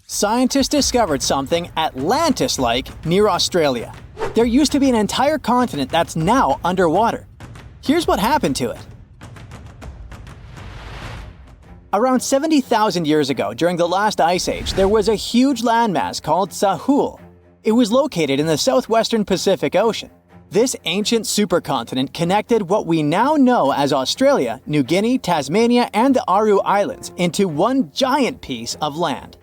Scientists discovered something Atlantis-like near Australia. There used to be an entire continent that's now underwater. Here's what happened to it. Around 70,000 years ago, during the last ice age, there was a huge landmass called Sahul. It was located in the southwestern Pacific Ocean. This ancient supercontinent connected what we now know as Australia, New Guinea, Tasmania, and the Aridu Islands into one giant piece of land.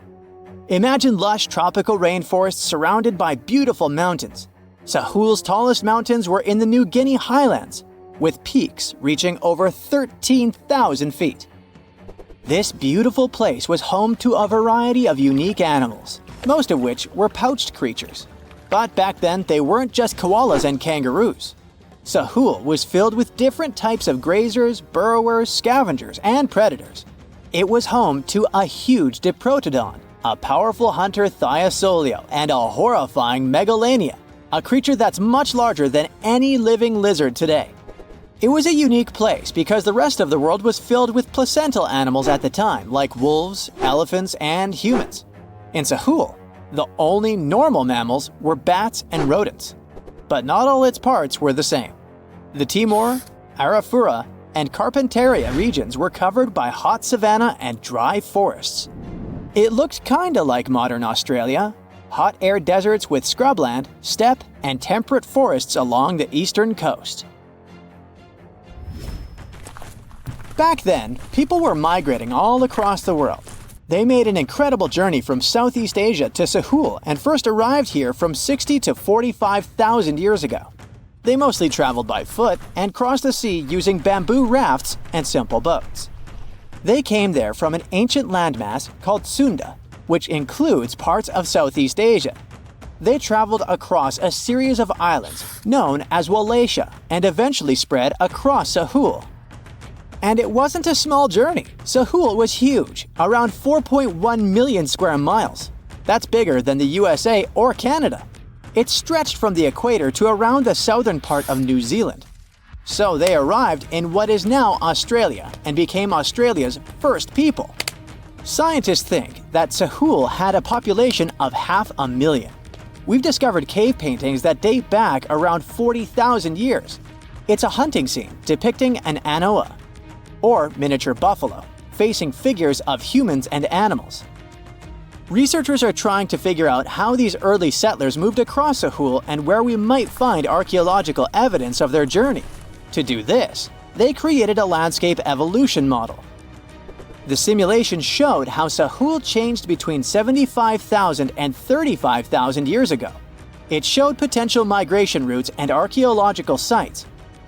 Imagine lush tropical rainforests surrounded by beautiful mountains. Sahul's tallest mountains were in the New Guinea highlands, with peaks reaching over 13,000 feet. This beautiful place was home to a variety of unique animals, most of which were pouched creatures. But back then, they weren't just koalas and kangaroos. Sahul was filled with different types of grazers, burrowers, scavengers, and predators. It was home to a huge diprotodon, a powerful hunter Thiosolio, and a horrifying Megalania, a creature that's much larger than any living lizard today. It was a unique place because the rest of the world was filled with placental animals at the time, like wolves, elephants, and humans. In Sahul, the only normal mammals were bats and rodents. But not all its parts were the same. The Timor, Arafura, and Carpentaria regions were covered by hot savanna and dry forests. It looked kinda like modern Australia, hot air deserts with scrubland, steppe, and temperate forests along the eastern coast. Back then, people were migrating all across the world. They made an incredible journey from Southeast Asia to Sahul and first arrived here from 60 to 45,000 years ago. They mostly traveled by foot and crossed the sea using bamboo rafts and simple boats. They came there from an ancient landmass called Sunda, which includes parts of Southeast Asia. They traveled across a series of islands known as Wallachia and eventually spread across Sahul. And it wasn't a small journey. Sahul was huge, around 4.1 million square miles. That's bigger than the USA or Canada. It stretched from the equator to around the southern part of New Zealand. So they arrived in what is now Australia and became Australia's first people. Scientists think that Sahul had a population of 500,000. We've discovered cave paintings that date back around 40,000 years. It's a hunting scene depicting an anoa, or miniature buffalo, facing figures of humans and animals. Researchers are trying to figure out how these early settlers moved across Sahul and where we might find archaeological evidence of their journey. To do this, they created a landscape evolution model. The simulation showed how Sahul changed between 75,000 and 35,000 years ago. It showed potential migration routes and archaeological sites.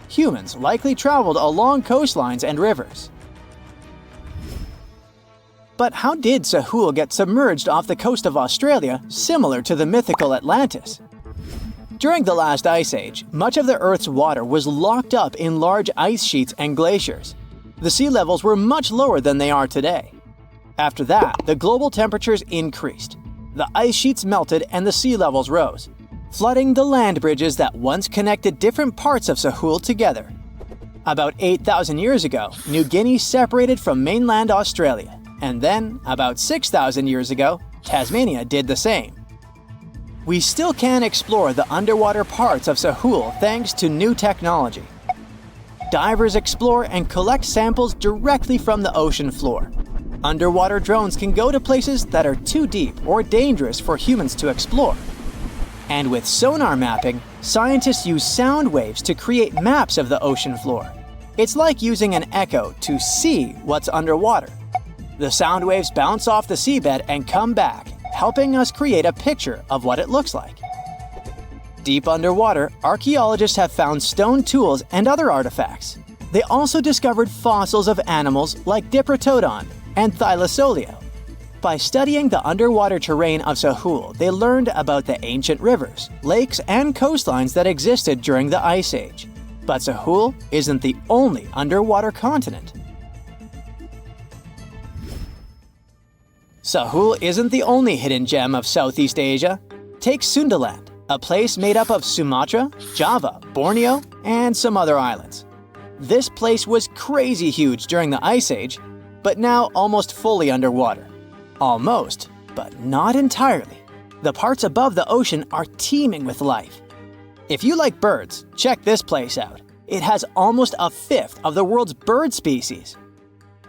Humans likely traveled along coastlines and rivers. But how did Sahul get submerged off the coast of Australia, similar to the mythical Atlantis? During the last ice age, much of the Earth's water was locked up in large ice sheets and glaciers. The sea levels were much lower than they are today. After that, the global temperatures increased. The ice sheets melted and the sea levels rose, flooding the land bridges that once connected different parts of Sahul together. About 8,000 years ago, New Guinea separated from mainland Australia, and then, about 6,000 years ago, Tasmania did the same. We still can explore the underwater parts of Sahul thanks to new technology. Divers explore and collect samples directly from the ocean floor. Underwater drones can go to places that are too deep or dangerous for humans to explore. And with sonar mapping, scientists use sound waves to create maps of the ocean floor. It's like using an echo to see what's underwater. The sound waves bounce off the seabed and come back, helping us create a picture of what it looks like. Deep underwater, archaeologists have found stone tools and other artifacts. They also discovered fossils of animals like Diprotodon and Thylasolio. By studying the underwater terrain of Sahul, they learned about the ancient rivers, lakes, and coastlines that existed during the Ice Age. But Sahul isn't the only underwater continent. Sahul isn't the only hidden gem of Southeast Asia. Take Sundaland, a place made up of Sumatra, Java, Borneo, and some other islands. This place was crazy huge during the Ice Age, but now almost fully underwater. Almost, but not entirely. The parts above the ocean are teeming with life. If you like birds, check this place out. It has almost a fifth of the world's bird species.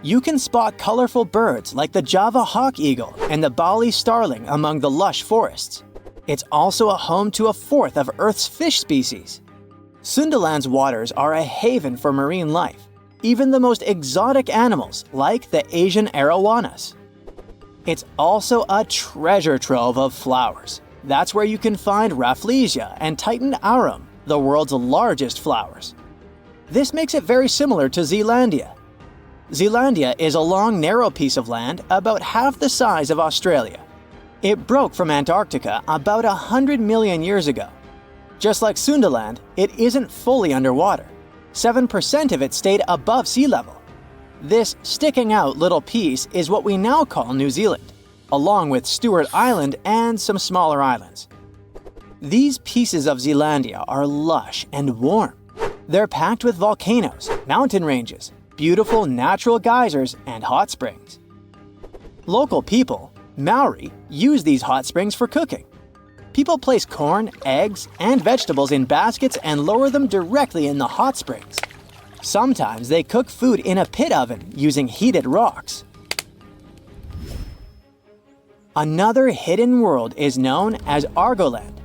You can spot colorful birds like the Java hawk eagle and the Bali starling among the lush forests. It's also a home to a fourth of Earth's fish species. Sundaland's waters are a haven for marine life, even the most exotic animals like the Asian arowanas. It's also a treasure trove of flowers. That's where you can find Rafflesia and Titan arum, the world's largest flowers. This makes it very similar to Zealandia. Zealandia is a long, narrow piece of land about half the size of Australia. It broke from Antarctica about 100 million years ago. Just like Sundaland, it isn't fully underwater. 7% of it stayed above sea level. This sticking out little piece is what we now call New Zealand, along with Stewart Island and some smaller islands. These pieces of Zealandia are lush and warm. They're packed with volcanoes, mountain ranges, beautiful natural geysers, and hot springs. Local people, Maori, use these hot springs for cooking. People place corn, eggs, and vegetables in baskets and lower them directly in the hot springs. Sometimes they cook food in a pit oven using heated rocks. Another hidden world is known as Argoland.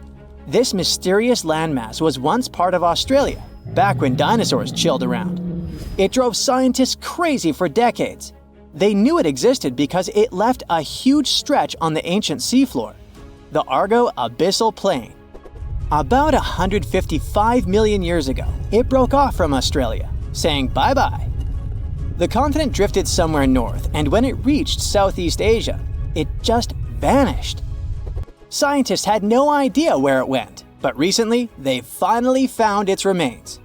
This mysterious landmass was once part of Australia, back when dinosaurs chilled around. It drove scientists crazy for decades. They knew it existed because it left a huge stretch on the ancient seafloor, the Argo Abyssal Plain. About 155 million years ago, it broke off from Australia, saying bye-bye. The continent drifted somewhere north, and when it reached Southeast Asia, it just vanished. Scientists had no idea where it went, but recently, they finally found its remains.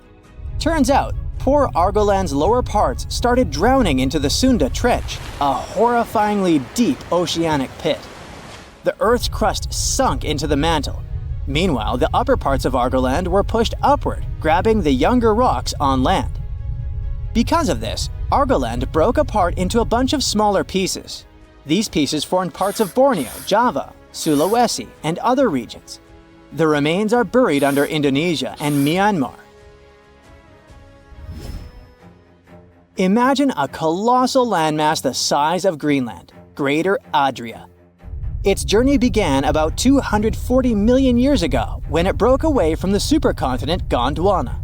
Turns out, poor Argoland's lower parts started drowning into the Sunda Trench, a horrifyingly deep oceanic pit. The Earth's crust sunk into the mantle. Meanwhile, the upper parts of Argoland were pushed upward, grabbing the younger rocks on land. Because of this, Argoland broke apart into a bunch of smaller pieces. These pieces formed parts of Borneo, Java, Sulawesi, and other regions. The remains are buried under Indonesia and Myanmar. Imagine a colossal landmass the size of Greenland, Greater Adria. Its journey began about 240 million years ago when it broke away from the supercontinent Gondwana.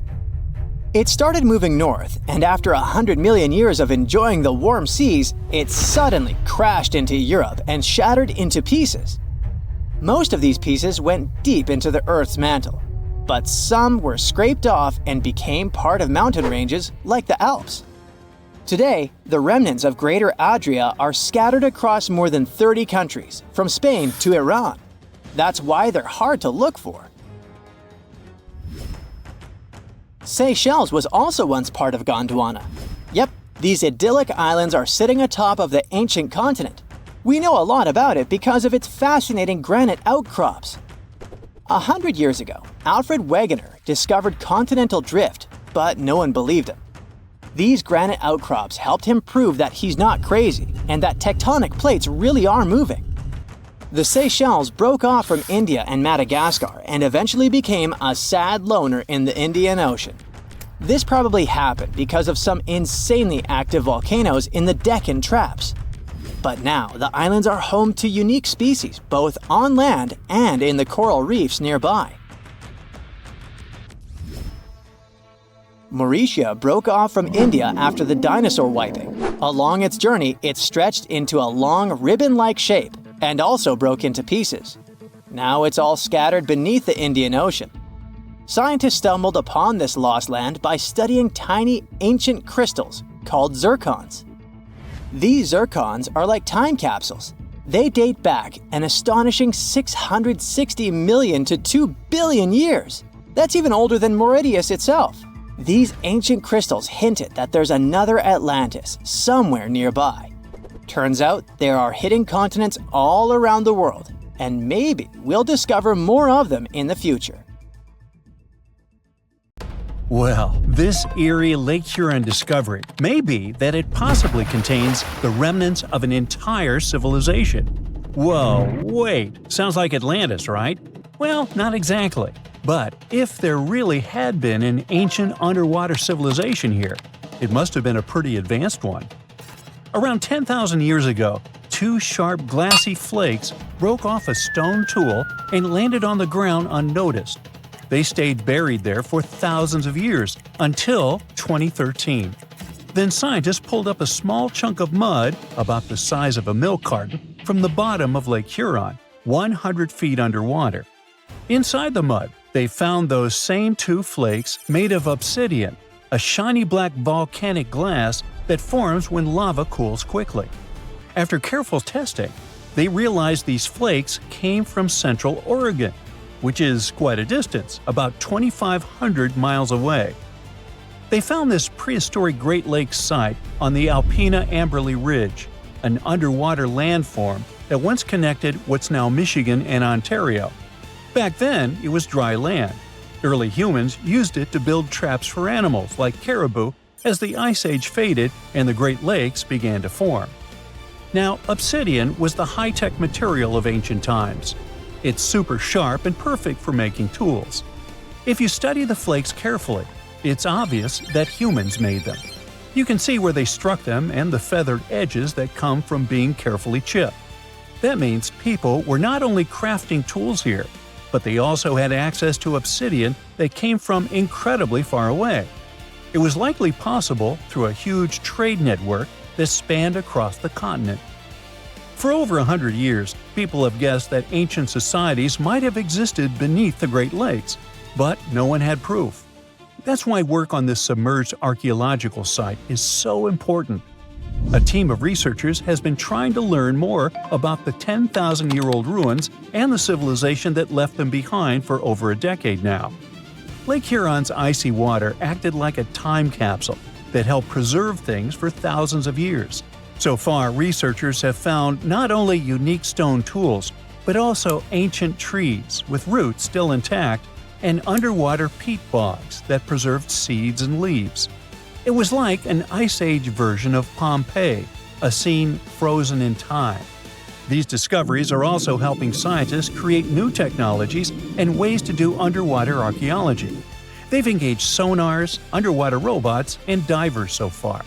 It started moving north, and after 100 million years of enjoying the warm seas, it suddenly crashed into Europe and shattered into pieces. Most of these pieces went deep into the Earth's mantle, but some were scraped off and became part of mountain ranges like the Alps. Today, the remnants of Greater Adria are scattered across more than 30 countries, from Spain to Iran. That's why they're hard to look for. Seychelles was also once part of Gondwana. Yep, these idyllic islands are sitting atop of the ancient continent. We know a lot about it because of its fascinating granite outcrops. 100 years ago, Alfred Wegener discovered continental drift, but no one believed him. These granite outcrops helped him prove that he's not crazy and that tectonic plates really are moving. The Seychelles broke off from India and Madagascar and eventually became a sad loner in the Indian Ocean. This probably happened because of some insanely active volcanoes in the Deccan Traps. But now, the islands are home to unique species both on land and in the coral reefs nearby. Mauritius broke off from India after the dinosaur wiping. Along its journey, it stretched into a long ribbon-like shape and also broke into pieces. Now it's all scattered beneath the Indian Ocean. Scientists stumbled upon this lost land by studying tiny ancient crystals called zircons. These zircons are like time capsules. They date back an astonishing 660 million to 2 billion years. That's even older than Mauritius itself. These ancient crystals hinted that there's another Atlantis somewhere nearby. Turns out there are hidden continents all around the world, and maybe we'll discover more of them in the future. Well, this eerie Lake Huron discovery may be that it possibly contains the remnants of an entire civilization. Whoa, wait, sounds like Atlantis, right? Well, not exactly. But if there really had been an ancient underwater civilization here, it must have been a pretty advanced one. Around 10,000 years ago, two sharp glassy flakes broke off a stone tool and landed on the ground unnoticed. They stayed buried there for thousands of years, until 2013. Then scientists pulled up a small chunk of mud, about the size of a milk carton, from the bottom of Lake Huron, 100 feet underwater. Inside the mud, they found those same two flakes made of obsidian, a shiny black volcanic glass that forms when lava cools quickly. After careful testing, they realized these flakes came from Central Oregon, which is quite a distance, about 2,500 miles away. They found this prehistoric Great Lakes site on the Alpena Amberley Ridge, an underwater landform that once connected what's now Michigan and Ontario. Back then, it was dry land. Early humans used it to build traps for animals like caribou as the Ice Age faded and the Great Lakes began to form. Now, obsidian was the high-tech material of ancient times. It's super sharp and perfect for making tools. If you study the flakes carefully, it's obvious that humans made them. You can see where they struck them and the feathered edges that come from being carefully chipped. That means people were not only crafting tools here, but they also had access to obsidian that came from incredibly far away. It was likely possible through a huge trade network that spanned across the continent. For over 100 years, people have guessed that ancient societies might have existed beneath the Great Lakes, but no one had proof. That's why work on this submerged archaeological site is so important. A team of researchers has been trying to learn more about the 10,000-year-old ruins and the civilization that left them behind for over a decade now. Lake Huron's icy water acted like a time capsule that helped preserve things for thousands of years. So far, researchers have found not only unique stone tools, but also ancient trees with roots still intact and underwater peat bogs that preserved seeds and leaves. It was like an Ice Age version of Pompeii, a scene frozen in time. These discoveries are also helping scientists create new technologies and ways to do underwater archaeology. They've engaged sonars, underwater robots, and divers so far.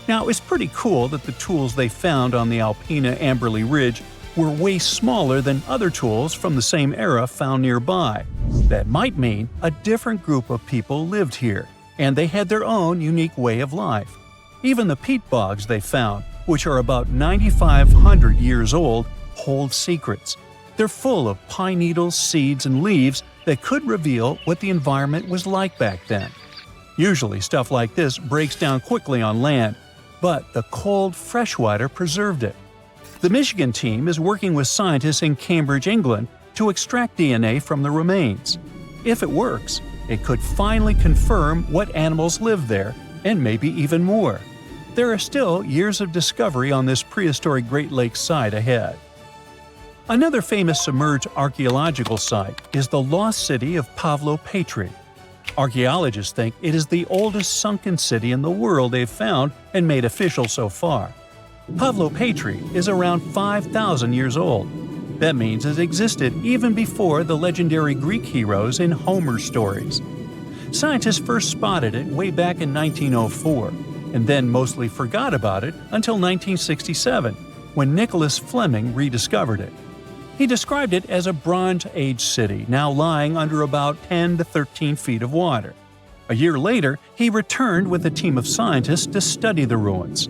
Now, it's pretty cool that the tools they found on the Alpena Amberley Ridge were way smaller than other tools from the same era found nearby. That might mean a different group of people lived here, and they had their own unique way of life. Even the peat bogs they found, which are about 9,500 years old, hold secrets. They're full of pine needles, seeds, and leaves that could reveal what the environment was like back then. Usually stuff like this breaks down quickly on land, but the cold freshwater preserved it. The Michigan team is working with scientists in Cambridge, England, to extract DNA from the remains. If it works, it could finally confirm what animals lived there, and maybe even more. There are still years of discovery on this prehistoric Great Lakes site ahead. Another famous submerged archaeological site is the lost city of Pavlo-Petri. Archaeologists think it is the oldest sunken city in the world they've found and made official so far. Pavlo-Petri is around 5,000 years old. That means it existed even before the legendary Greek heroes in Homer's stories. Scientists first spotted it way back in 1904, and then mostly forgot about it until 1967, when Nicholas Fleming rediscovered it. He described it as a Bronze Age city now lying under about 10 to 13 feet of water. A year later, he returned with a team of scientists to study the ruins.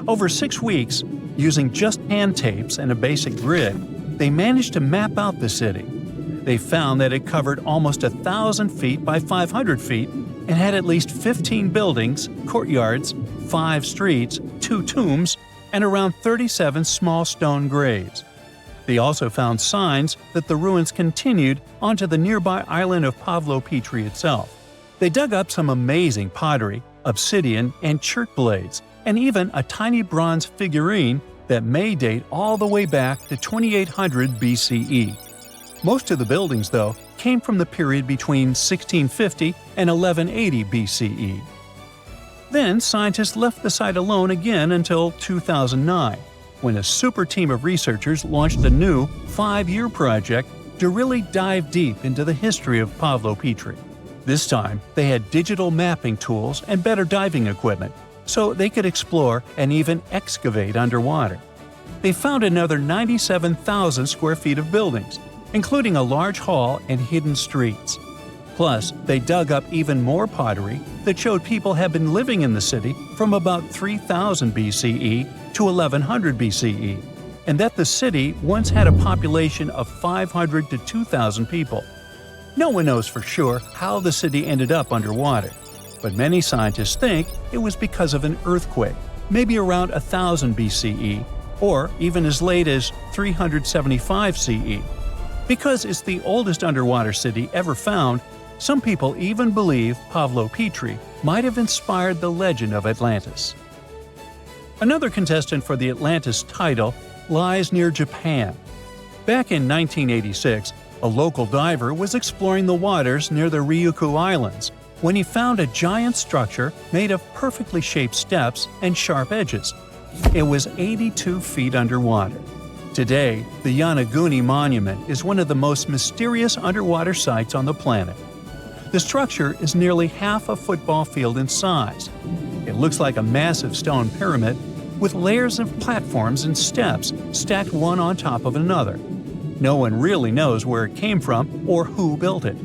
Over 6 weeks, using just hand tapes and a basic grid, they managed to map out the city. They found that it covered almost 1,000 feet by 500 feet and had at least 15 buildings, courtyards, 5 streets, 2 tombs, and around 37 small stone graves. They also found signs that the ruins continued onto the nearby island of Pavlo-Petri itself. They dug up some amazing pottery, obsidian, and chert blades, and even a tiny bronze figurine that may date all the way back to 2800 BCE. Most of the buildings, though, came from the period between 1650 and 1180 BCE. Then scientists left the site alone again until 2009. when a super team of researchers launched a new 5-year project to really dive deep into the history of Pavlo Petri. This time, they had digital mapping tools and better diving equipment, so they could explore and even excavate underwater. They found another 97,000 square feet of buildings, including a large hall and hidden streets. Plus, they dug up even more pottery that showed people had been living in the city from about 3000 BCE to 1100 BCE, and that the city once had a population of 500 to 2,000 people. No one knows for sure how the city ended up underwater, but many scientists think it was because of an earthquake, maybe around 1000 BCE, or even as late as 375 CE. Because it's the oldest underwater city ever found, some people even believe Pavlo Petri might have inspired the legend of Atlantis. Another contestant for the Atlantis title lies near Japan. Back in 1986, a local diver was exploring the waters near the Ryukyu Islands when he found a giant structure made of perfectly shaped steps and sharp edges. It was 82 feet underwater. Today, the Yanaguni Monument is one of the most mysterious underwater sites on the planet. The structure is nearly half a football field in size. It looks like a massive stone pyramid with layers of platforms and steps stacked one on top of another. No one really knows where it came from or who built it.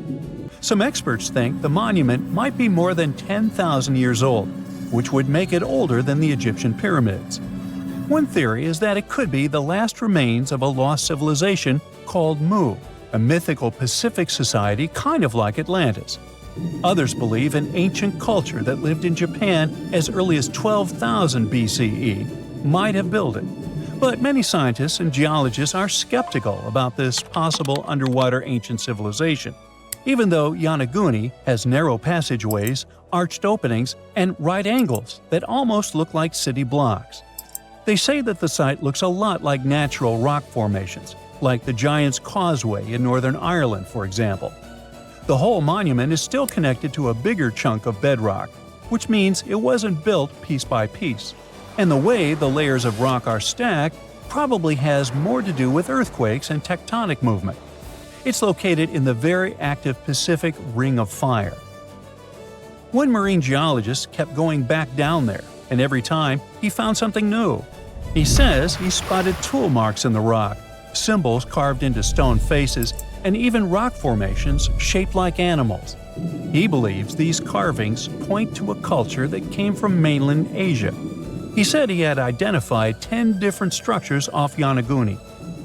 Some experts think the monument might be more than 10,000 years old, which would make it older than the Egyptian pyramids. One theory is that it could be the last remains of a lost civilization called Mu, a mythical Pacific society kind of like Atlantis. Others believe an ancient culture that lived in Japan as early as 12,000 BCE might have built it. But many scientists and geologists are skeptical about this possible underwater ancient civilization, even though Yanaguni has narrow passageways, arched openings, and right angles that almost look like city blocks. They say that the site looks a lot like natural rock formations, like the Giant's Causeway in Northern Ireland, for example. The whole monument is still connected to a bigger chunk of bedrock, which means it wasn't built piece by piece. And the way the layers of rock are stacked probably has more to do with earthquakes and tectonic movement. It's located in the very active Pacific Ring of Fire. One marine geologist kept going back down there, and every time he found something new. He says he spotted tool marks in the rock, symbols carved into stone faces, and even rock formations shaped like animals. He believes these carvings point to a culture that came from mainland Asia. He said he had identified 10 different structures off Yanaguni,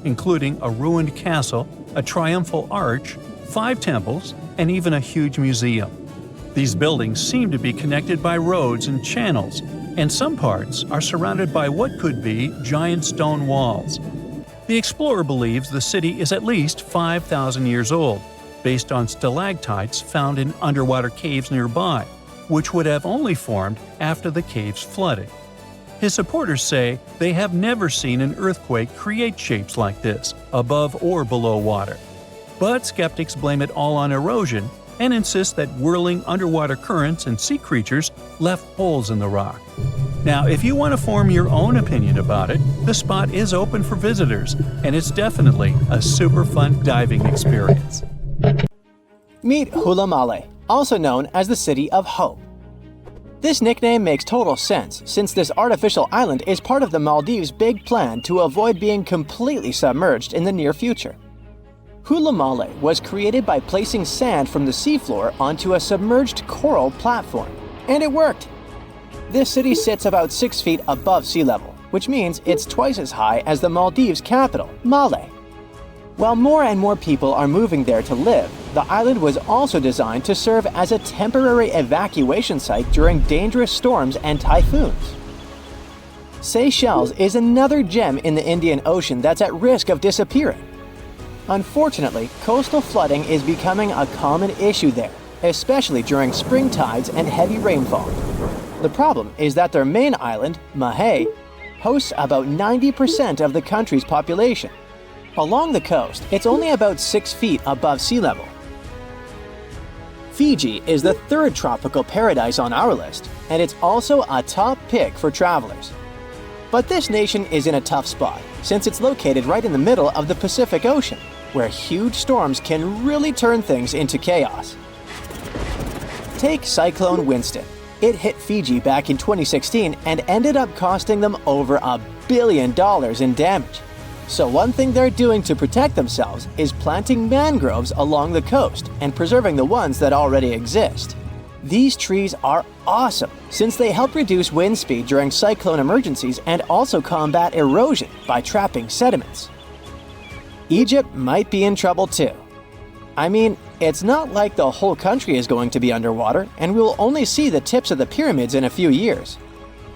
including a ruined castle, a triumphal arch, 5 temples, and even a huge museum. These buildings seem to be connected by roads and channels, and some parts are surrounded by what could be giant stone walls. The explorer believes the city is at least 5,000 years old, based on stalactites found in underwater caves nearby, which would have only formed after the caves flooded. His supporters say they have never seen an earthquake create shapes like this, above or below water. But skeptics blame it all on erosion and insist that whirling underwater currents and sea creatures left holes in the rock. Now, if you want to form your own opinion about it, the spot is open for visitors, and it's definitely a super fun diving experience. Meet Hula Male, also known as the City of Hope. This nickname makes total sense since this artificial island is part of the Maldives' big plan to avoid being completely submerged in the near future. Hula Male was created by placing sand from the seafloor onto a submerged coral platform, and it worked. This city sits about 6 feet above sea level, which means it's twice as high as the Maldives' capital, Male. While more and more people are moving there to live, the island was also designed to serve as a temporary evacuation site during dangerous storms and typhoons. Seychelles is another gem in the Indian Ocean that's at risk of disappearing. Unfortunately, coastal flooding is becoming a common issue there, especially during spring tides and heavy rainfall. The problem is that their main island, Mahé, hosts about 90% of the country's population. Along the coast, it's only about 6 feet above sea level. Fiji is the third tropical paradise on our list, and it's also a top pick for travelers. But this nation is in a tough spot, since it's located right in the middle of the Pacific Ocean, where huge storms can really turn things into chaos. Take Cyclone Winston. It hit Fiji back in 2016 and ended up costing them over $1 billion in damage. So one thing they're doing to protect themselves is planting mangroves along the coast and preserving the ones that already exist. These trees are awesome since they help reduce wind speed during cyclone emergencies and also combat erosion by trapping sediments. Egypt might be in trouble too. I mean, it's not like the whole country is going to be underwater and we'll only see the tips of the pyramids in a few years.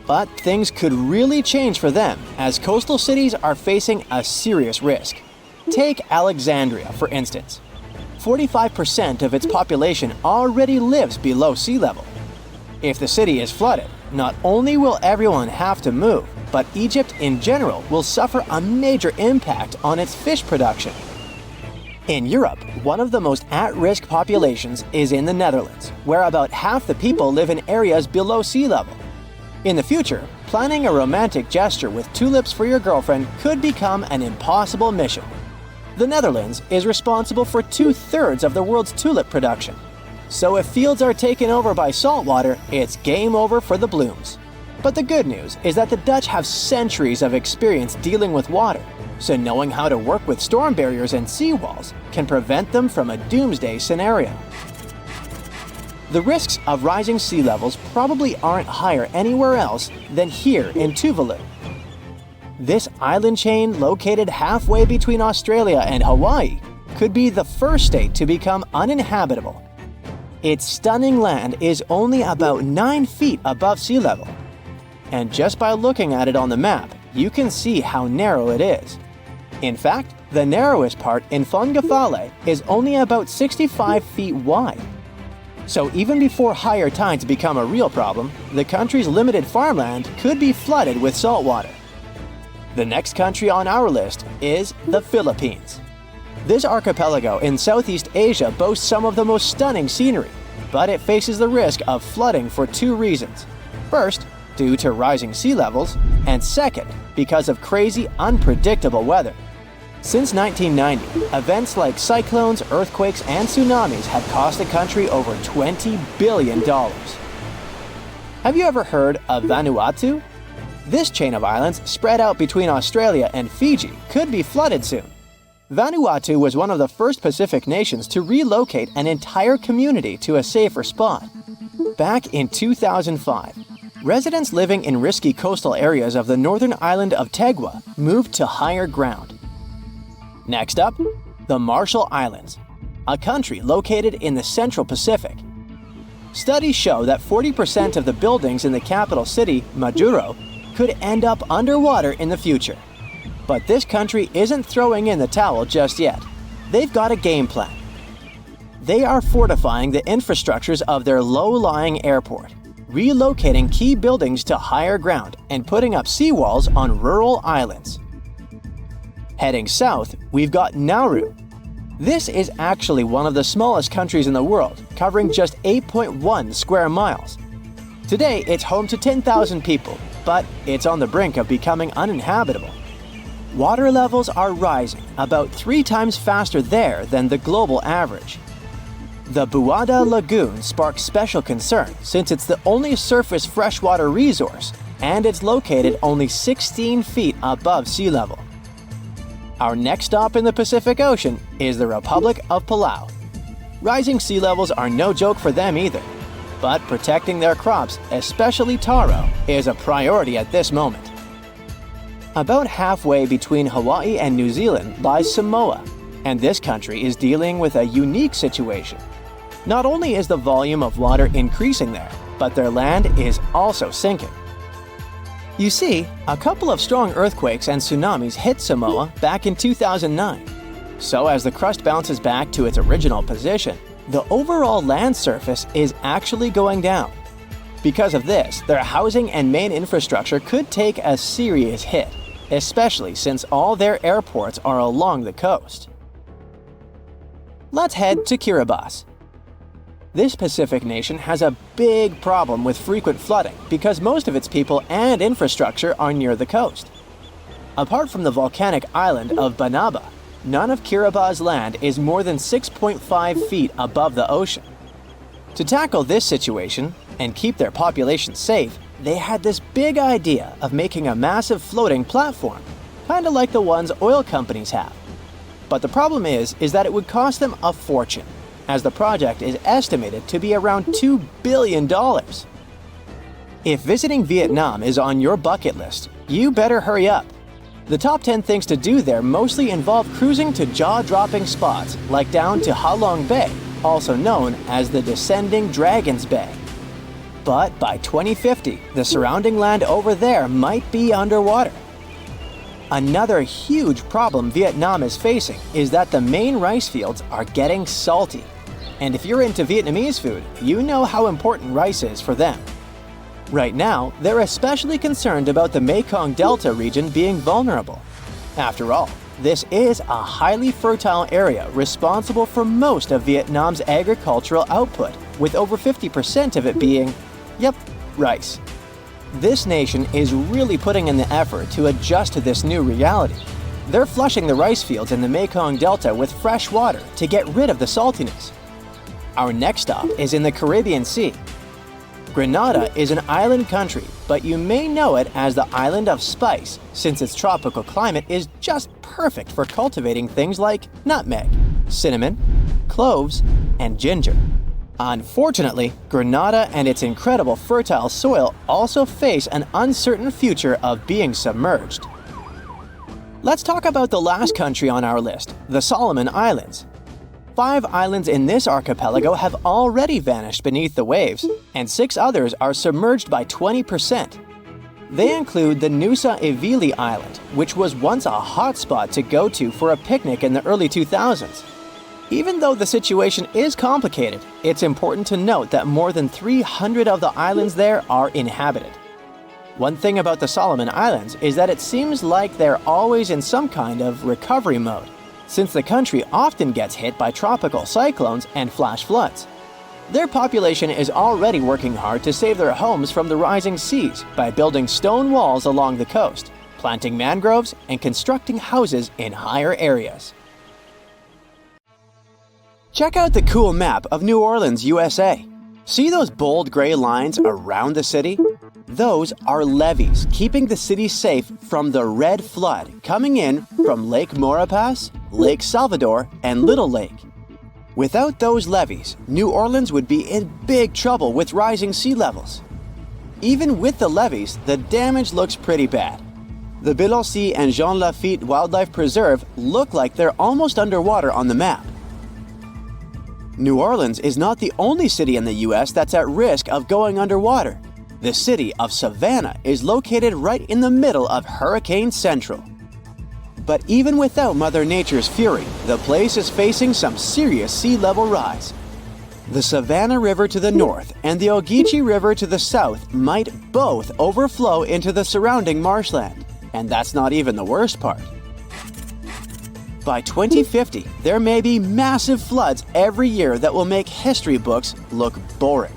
But things could really change for them as coastal cities are facing a serious risk. Take Alexandria, for instance. 45% of its population already lives below sea level. If the city is flooded, not only will everyone have to move, but Egypt in general will suffer a major impact on its fish production. In Europe, one of the most at-risk populations is in the Netherlands, where about half the people live in areas below sea level. In the future, planning a romantic gesture with tulips for your girlfriend could become an impossible mission. The Netherlands is responsible for 2/3 of the world's tulip production. So if fields are taken over by saltwater, it's game over for the blooms. But the good news is that the Dutch have centuries of experience dealing with water, so knowing how to work with storm barriers and seawalls can prevent them from a doomsday scenario. The risks of rising sea levels probably aren't higher anywhere else than here in Tuvalu. This island chain, located halfway between Australia and Hawaii, could be the first state to become uninhabitable. Its stunning land is only about 9 feet above sea level. And just by looking at it on the map, you can see how narrow it is. In fact, the narrowest part in Fongafale is only about 65 feet wide. So even before higher tides become a real problem, the country's limited farmland could be flooded with saltwater. The next country on our list is the Philippines. This archipelago in Southeast Asia boasts some of the most stunning scenery, but it faces the risk of flooding for 2 reasons. First, due to rising sea levels, and second, because of crazy, unpredictable weather. Since 1990, events like cyclones, earthquakes, and tsunamis have cost the country over $20 billion. Have you ever heard of Vanuatu? This chain of islands, spread out between Australia and Fiji, could be flooded soon. Vanuatu was one of the first Pacific nations to relocate an entire community to a safer spot. Back in 2005, residents living in risky coastal areas of the northern island of Tegua moved to higher ground. Next up, the Marshall Islands, a country located in the Central Pacific. Studies show that 40% of the buildings in the capital city, Majuro, could end up underwater in the future. But this country isn't throwing in the towel just yet. They've got a game plan. They are fortifying the infrastructures of their low-lying airport, relocating key buildings to higher ground, and putting up seawalls on rural islands. Heading south, we've got Nauru. This is actually one of the smallest countries in the world, covering just 8.1 square miles. Today, it's home to 10,000 people, but it's on the brink of becoming uninhabitable. Water levels are rising about 3 times faster there than the global average. The Buada Lagoon sparks special concern since it's the only surface freshwater resource, and it's located only 16 feet above sea level. Our next stop in the Pacific Ocean is the Republic of Palau. Rising sea levels are no joke for them either, but protecting their crops, especially taro, is a priority at this moment. About halfway between Hawaii and New Zealand lies Samoa, and this country is dealing with a unique situation. Not only is the volume of water increasing there, but their land is also sinking. You see, a couple of strong earthquakes and tsunamis hit Samoa back in 2009. So as the crust bounces back to its original position, the overall land surface is actually going down. Because of this, their housing and main infrastructure could take a serious hit, especially since all their airports are along the coast. Let's head to Kiribati. This Pacific nation has a big problem with frequent flooding because most of its people and infrastructure are near the coast. Apart from the volcanic island of Banaba, none of Kiriba's land is more than 6.5 feet above the ocean. To tackle this situation and keep their population safe, they had this big idea of making a massive floating platform, kind of like the ones oil companies have. But the problem is that it would cost them a fortune, as the project is estimated to be around $2 billion. If visiting Vietnam is on your bucket list, you better hurry up. The top 10 things to do there mostly involve cruising to jaw-dropping spots like down to Ha Long Bay, also known as the Descending Dragons Bay. But by 2050, the surrounding land over there might be underwater. Another huge problem Vietnam is facing is that the main rice fields are getting salty. And if you're into Vietnamese food, you know how important rice is for them. Right now, they're especially concerned about the Mekong Delta region being vulnerable. After all, this is a highly fertile area responsible for most of Vietnam's agricultural output, with over 50% of it being, rice. This nation is really putting in the effort to adjust to this new reality. They're flushing the rice fields in the Mekong Delta with fresh water to get rid of the saltiness. Our next stop is in the Caribbean Sea. Grenada is an island country, but you may know it as the Island of Spice, since its tropical climate is just perfect for cultivating things like nutmeg, cinnamon, cloves, and ginger. Unfortunately, Grenada and its incredible fertile soil also face an uncertain future of being submerged. Let's talk about the last country on our list, the Solomon Islands. 5 islands in this archipelago have already vanished beneath the waves, and 6 others are submerged by 20%. They include the Nusa Evili Island, which was once a hotspot to go to for a picnic in the early 2000s. Even though the situation is complicated, it's important to note that more than 300 of the islands there are inhabited. One thing about the Solomon Islands is that it seems like they're always in some kind of recovery mode, since the country often gets hit by tropical cyclones and flash floods. Their population is already working hard to save their homes from the rising seas by building stone walls along the coast, planting mangroves, and constructing houses in higher areas. Check out the cool map of New Orleans, USA. See those bold gray lines around the city? Those are levees keeping the city safe from the red flood coming in from Lake Maurepas, Lake Salvador, and Little Lake. Without those levees, New Orleans would be in big trouble with rising sea levels. Even with the levees, the damage looks pretty bad. The Biloxi and Jean Lafitte Wildlife Preserve look like they're almost underwater on the map. New Orleans is not the only city in the US that's at risk of going underwater. The city of Savannah is located right in the middle of Hurricane Central. But even without Mother Nature's fury, the place is facing some serious sea level rise. The Savannah River to the north and the Ogeechee River to the south might both overflow into the surrounding marshland. And that's not even the worst part. By 2050, there may be massive floods every year that will make history books look boring.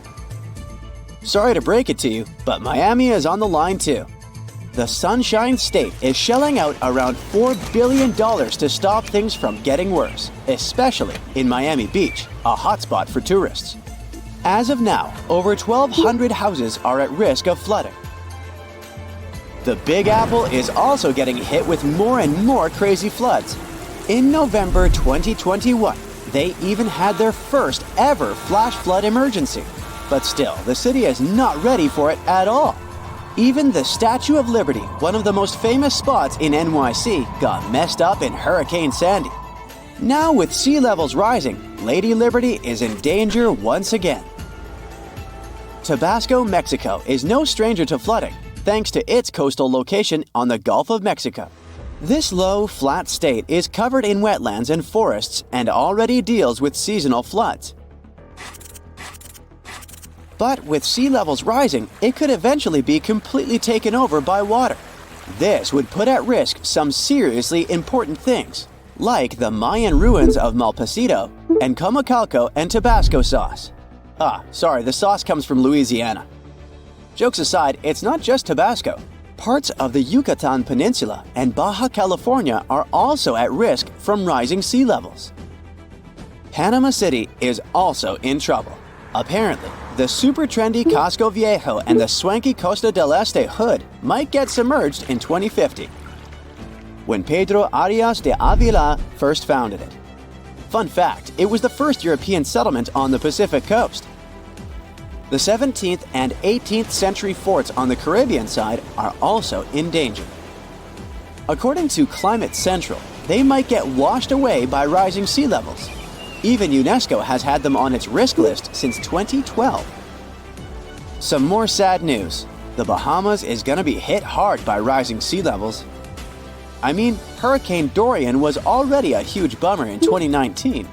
Sorry to break it to you, but Miami is on the line too. The Sunshine State is shelling out around $4 billion to stop things from getting worse, especially in Miami Beach, a hotspot for tourists. As of now, over 1,200 houses are at risk of flooding. The Big Apple is also getting hit with more and more crazy floods. In November 2021, they even had their first ever flash flood emergency. But still, the city is not ready for it at all. Even the Statue of Liberty, one of the most famous spots in NYC, got messed up in Hurricane Sandy. Now with sea levels rising, Lady Liberty is in danger once again. Tabasco, Mexico is no stranger to flooding, thanks to its coastal location on the Gulf of Mexico. This low, flat state is covered in wetlands and forests and already deals with seasonal floods. But with sea levels rising, it could eventually be completely taken over by water. This would put at risk some seriously important things, like the Mayan ruins of Malpasito and Comacalco and Tabasco sauce. Sorry, the sauce comes from Louisiana. Jokes aside, it's not just Tabasco. Parts of the Yucatan Peninsula and Baja California are also at risk from rising sea levels. Panama City is also in trouble. Apparently, the super trendy Casco Viejo and the swanky Costa del Este hood might get submerged in 2050, when Pedro Arias de Avila first founded it. Fun fact, it was the first European settlement on the Pacific coast. The 17th and 18th century forts on the Caribbean side are also in danger. According to Climate Central, they might get washed away by rising sea levels. Even UNESCO has had them on its risk list since 2012. Some more sad news. The Bahamas is going to be hit hard by rising sea levels. I mean, Hurricane Dorian was already a huge bummer in 2019.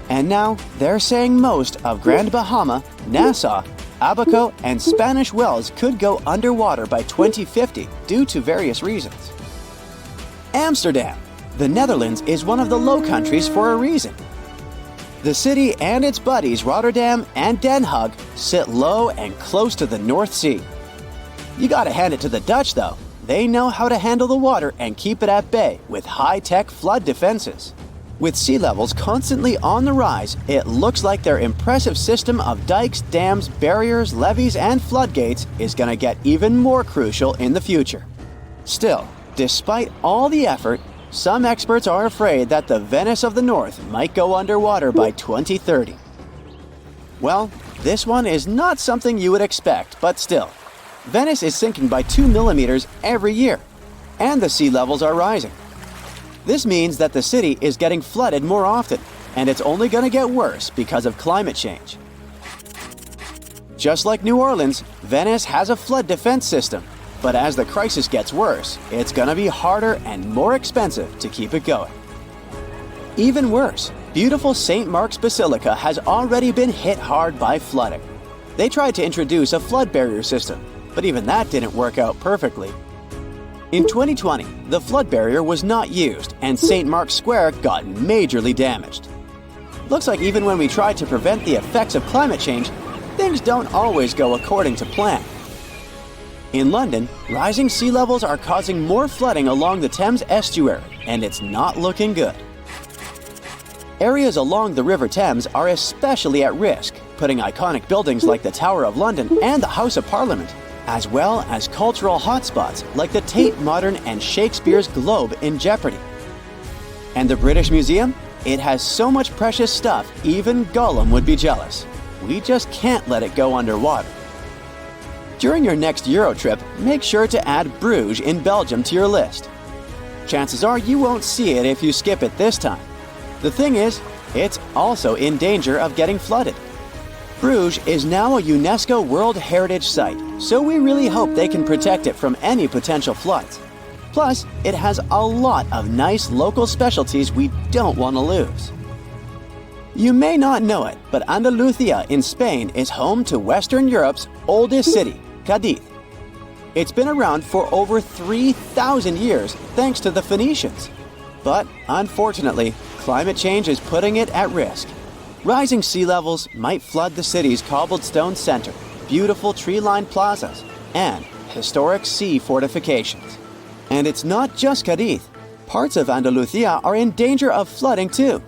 And now, they're saying most of Grand Bahama, Nassau, Abaco, and Spanish Wells could go underwater by 2050 due to various reasons. Amsterdam. The Netherlands is one of the Low Countries for a reason. The city and its buddies Rotterdam and Den Haag sit low and close to the North Sea. You gotta hand it to the Dutch though. They know how to handle the water and keep it at bay with high-tech flood defenses. With sea levels constantly on the rise, it looks like their impressive system of dikes, dams, barriers, levees, and floodgates is gonna get even more crucial in the future. Still, despite all the effort, some experts are afraid that the Venice of the North might go underwater by 2030. Well, this one is not something you would expect, but still. Venice is sinking by 2 millimeters every year, and the sea levels are rising. This means that the city is getting flooded more often, and it's only going to get worse because of climate change. Just like New Orleans, Venice has a flood defense system, but as the crisis gets worse, it's going to be harder and more expensive to keep it going. Even worse, beautiful St. Mark's Basilica has already been hit hard by flooding. They tried to introduce a flood barrier system, but even that didn't work out perfectly. In 2020, the flood barrier was not used and St. Mark's Square got majorly damaged. Looks like even when we try to prevent the effects of climate change, things don't always go according to plan. In London, rising sea levels are causing more flooding along the Thames estuary, and it's not looking good. Areas along the River Thames are especially at risk, putting iconic buildings like the Tower of London and the House of Parliament, as well as cultural hotspots like the Tate Modern and Shakespeare's Globe in jeopardy. And the British Museum? It has so much precious stuff, even Gollum would be jealous. We just can't let it go underwater. During your next Euro trip, make sure to add Bruges in Belgium to your list. Chances are you won't see it if you skip it this time. The thing is, it's also in danger of getting flooded. Bruges is now a UNESCO World Heritage Site, so we really hope they can protect it from any potential floods. Plus, it has a lot of nice local specialties we don't want to lose. You may not know it, but Andalusia in Spain is home to Western Europe's oldest city, Cadiz. It's been around for over 3,000 years thanks to the Phoenicians. But unfortunately, climate change is putting it at risk. Rising sea levels might flood the city's cobbled stone center, beautiful tree-lined plazas, and historic sea fortifications. And it's not just Cadiz. Parts of Andalusia are in danger of flooding too.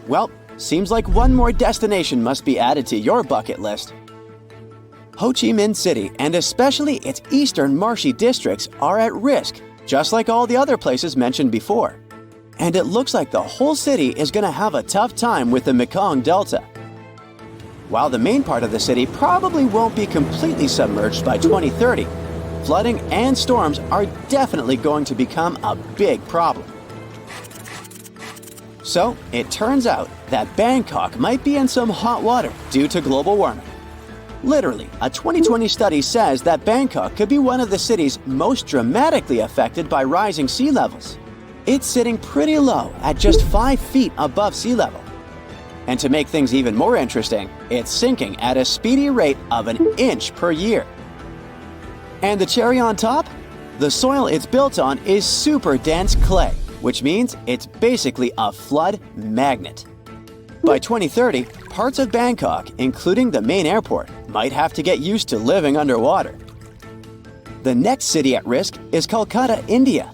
Well, seems like one more destination must be added to your bucket list. Ho Chi Minh City, and especially its eastern marshy districts, are at risk, just like all the other places mentioned before. And it looks like the whole city is going to have a tough time with the Mekong Delta. While the main part of the city probably won't be completely submerged by 2030, flooding and storms are definitely going to become a big problem. So, it turns out that Bangkok might be in some hot water due to global warming. Literally, a 2020 study says that Bangkok could be one of the cities most dramatically affected by rising sea levels. It's sitting pretty low at just 5 feet above sea level. And to make things even more interesting, it's sinking at a speedy rate of an inch per year. And the cherry on top? The soil it's built on is super dense clay, which means it's basically a flood magnet. By 2030, parts of Bangkok, including the main airport, might have to get used to living underwater. The next city at risk is Kolkata, India.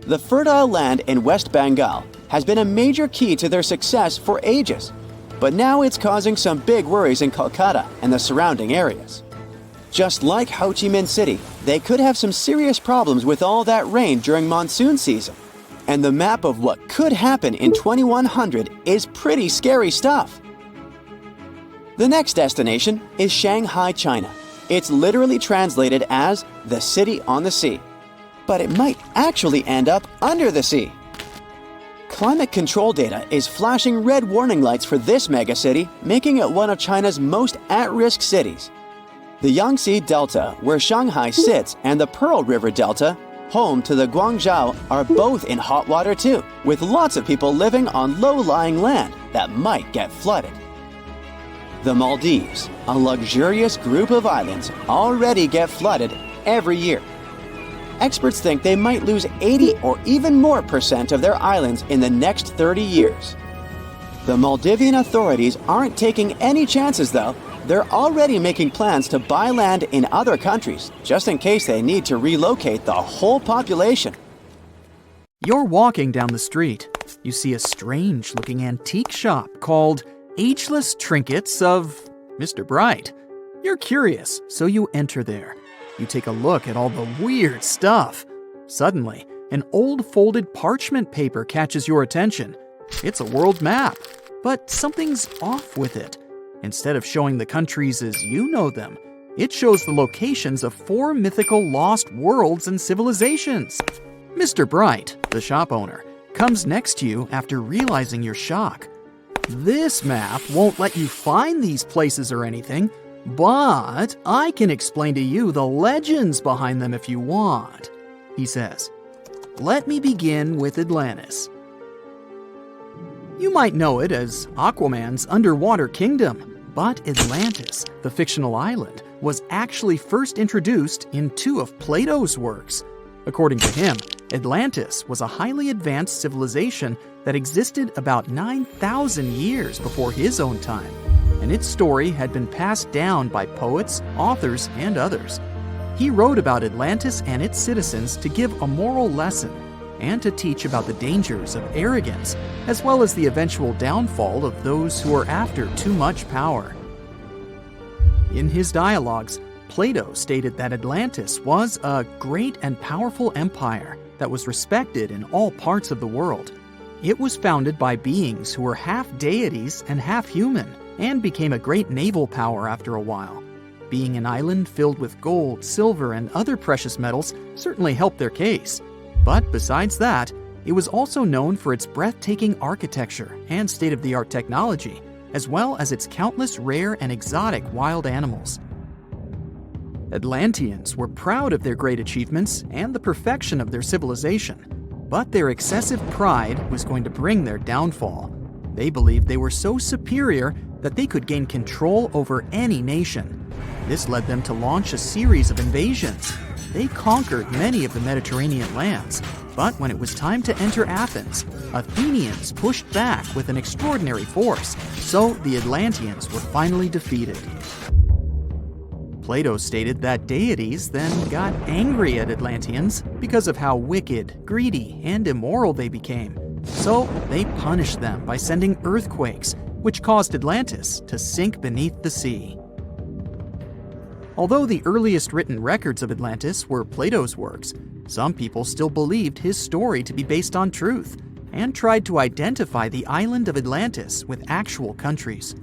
The fertile land in West Bengal has been a major key to their success for ages, but now it's causing some big worries in Kolkata and the surrounding areas. Just like Ho Chi Minh City, they could have some serious problems with all that rain during monsoon season. And the map of what could happen in 2100 is pretty scary stuff. The next destination is Shanghai, China. It's literally translated as the city on the sea, but it might actually end up under the sea. Climate control data is flashing red warning lights for this megacity, making it one of China's most at-risk cities. The Yangtze Delta, where Shanghai sits, and the Pearl River Delta, home to the Guangzhou, are both in hot water too, with lots of people living on low-lying land that might get flooded. The Maldives, a luxurious group of islands, already get flooded every year. Experts think they might lose 80 or even more % of their islands in the next 30 years. The Maldivian authorities aren't taking any chances though. They're already making plans to buy land in other countries, just in case they need to relocate the whole population. You're walking down the street. You see a strange-looking antique shop called Ageless Trinkets of Mr. Bright. You're curious, so you enter there. You take a look at all the weird stuff. Suddenly, an old folded parchment paper catches your attention. It's a world map, but something's off with it. Instead of showing the countries as you know them, it shows the locations of 4 mythical lost worlds and civilizations. Mr. Bright, the shop owner, comes next to you after realizing your shock. This map won't let you find these places or anything, but I can explain to you the legends behind them if you want, he says. Let me begin with Atlantis. You might know it as Aquaman's underwater kingdom, but Atlantis, the fictional island, was actually first introduced in 2 of Plato's works. According to him, Atlantis was a highly advanced civilization that existed about 9,000 years before his own time, and its story had been passed down by poets, authors, and others. He wrote about Atlantis and its citizens to give a moral lesson and to teach about the dangers of arrogance, as well as the eventual downfall of those who are after too much power. In his dialogues, Plato stated that Atlantis was a great and powerful empire that was respected in all parts of the world. It was founded by beings who were half deities and half human, and became a great naval power after a while. Being an island filled with gold, silver, and other precious metals certainly helped their case. But besides that, it was also known for its breathtaking architecture and state-of-the-art technology, as well as its countless rare and exotic wild animals. Atlanteans were proud of their great achievements and the perfection of their civilization, but their excessive pride was going to bring their downfall. They believed they were so superior that they could gain control over any nation. This led them to launch a series of invasions. They conquered many of the Mediterranean lands, but when it was time to enter Athens, Athenians pushed back with an extraordinary force, so the Atlanteans were finally defeated. Plato stated that deities then got angry at Atlanteans because of how wicked, greedy, and immoral they became. So they punished them by sending earthquakes, which caused Atlantis to sink beneath the sea. Although the earliest written records of Atlantis were Plato's works, some people still believed his story to be based on truth and tried to identify the island of Atlantis with actual countries.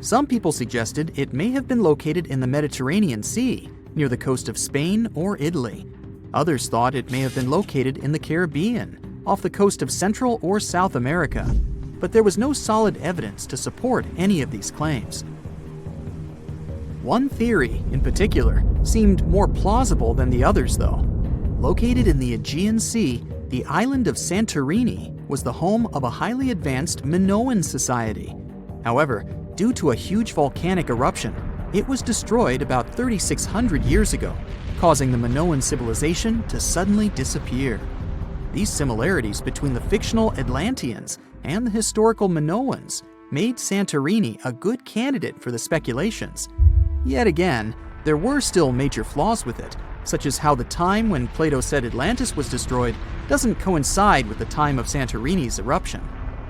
Some people suggested it may have been located in the Mediterranean Sea, near the coast of Spain or Italy. Others thought it may have been located in the Caribbean, off the coast of Central or South America, but there was no solid evidence to support any of these claims. One theory, in particular, seemed more plausible than the others, though. Located in the Aegean Sea, the island of Santorini was the home of a highly advanced Minoan society. However, due to a huge volcanic eruption, it was destroyed about 3,600 years ago, causing the Minoan civilization to suddenly disappear. These similarities between the fictional Atlanteans and the historical Minoans made Santorini a good candidate for the speculations. Yet again, there were still major flaws with it, such as how the time when Plato said Atlantis was destroyed doesn't coincide with the time of Santorini's eruption.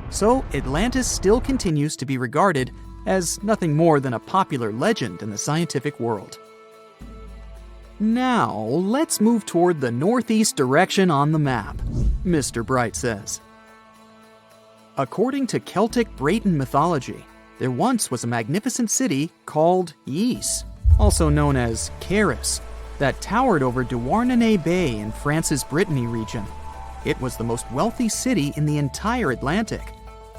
So Atlantis still continues to be regarded as nothing more than a popular legend in the scientific world. Now, let's move toward the northeast direction on the map, Mr. Bright says. According to Celtic Breton mythology, there once was a magnificent city called Ys, also known as Caris, that towered over Douarnenez Bay in France's Brittany region. It was the most wealthy city in the entire Atlantic.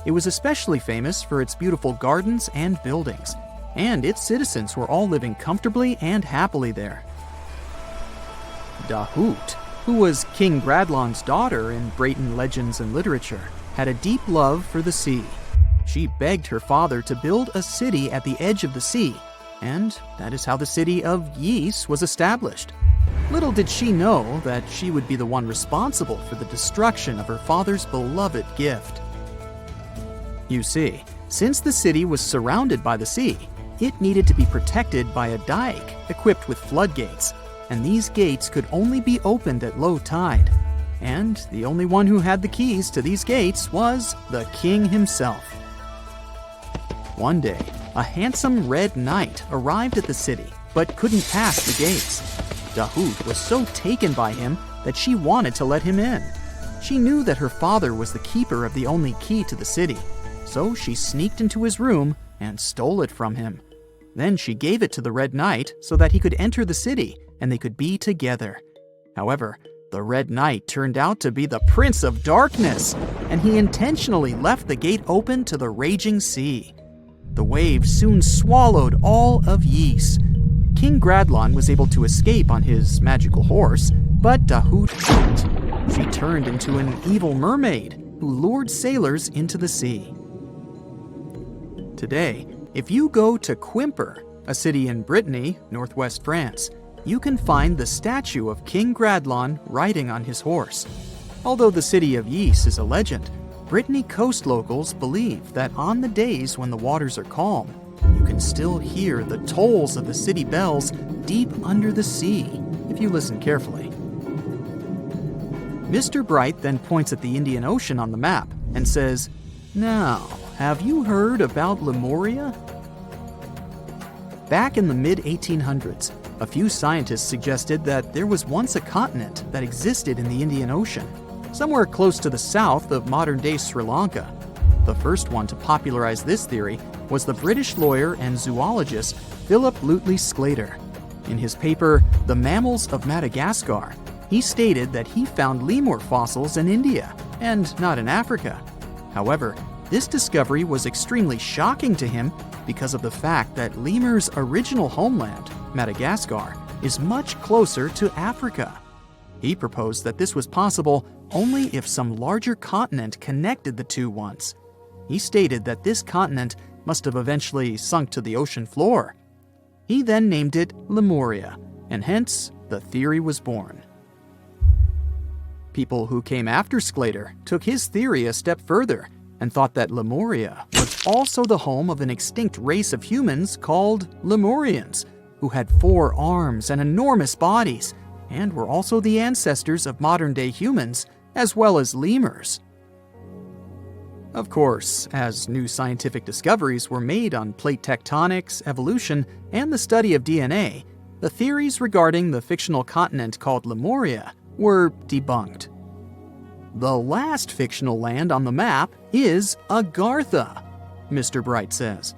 It was especially famous for its beautiful gardens and buildings, and its citizens were all living comfortably and happily there. Dahut, who was King Gradlon's daughter in Breton legends and literature, had a deep love for the sea. She begged her father to build a city at the edge of the sea, and that is how the city of Ys was established. Little did she know that she would be the one responsible for the destruction of her father's beloved gift. You see, since the city was surrounded by the sea, it needed to be protected by a dike equipped with floodgates, and these gates could only be opened at low tide. And the only one who had the keys to these gates was the king himself. One day, a handsome red knight arrived at the city, but couldn't pass the gates. Dahut was so taken by him that she wanted to let him in. She knew that her father was the keeper of the only key to the city, so she sneaked into his room and stole it from him. Then she gave it to the Red Knight so that he could enter the city and they could be together. However, the Red Knight turned out to be the Prince of Darkness, and he intentionally left the gate open to the raging sea. The waves soon swallowed all of Ys. King Gradlon was able to escape on his magical horse, but Dahut couldn't. She turned into an evil mermaid who lured sailors into the sea. Today, if you go to Quimper, a city in Brittany, northwest France, you can find the statue of King Gradlon riding on his horse. Although the city of Ys is a legend, Brittany coast locals believe that on the days when the waters are calm, you can still hear the tolls of the city bells deep under the sea, if you listen carefully. Mr. Bright then points at the Indian Ocean on the map and says, "Now, have you heard about Lemuria?" Back in the mid-1800s, a few scientists suggested that there was once a continent that existed in the Indian Ocean, somewhere close to the south of modern-day Sri Lanka. The first one to popularize this theory was the British lawyer and zoologist Philip Lutley Sclater. In his paper, The Mammals of Madagascar, he stated that he found lemur fossils in India, and not in Africa. However, this discovery was extremely shocking to him because of the fact that lemurs' original homeland, Madagascar, is much closer to Africa. He proposed that this was possible only if some larger continent connected the two once. He stated that this continent must have eventually sunk to the ocean floor. He then named it Lemuria, and hence the theory was born. People who came after Sclater took his theory a step further and thought that Lemuria was also the home of an extinct race of humans called Lemurians, who had 4 arms and enormous bodies, and were also the ancestors of modern-day humans, as well as lemurs. Of course, as new scientific discoveries were made on plate tectonics, evolution, and the study of DNA, the theories regarding the fictional continent called Lemuria were debunked. The last fictional land on the map is Agartha, Mr. Bright says.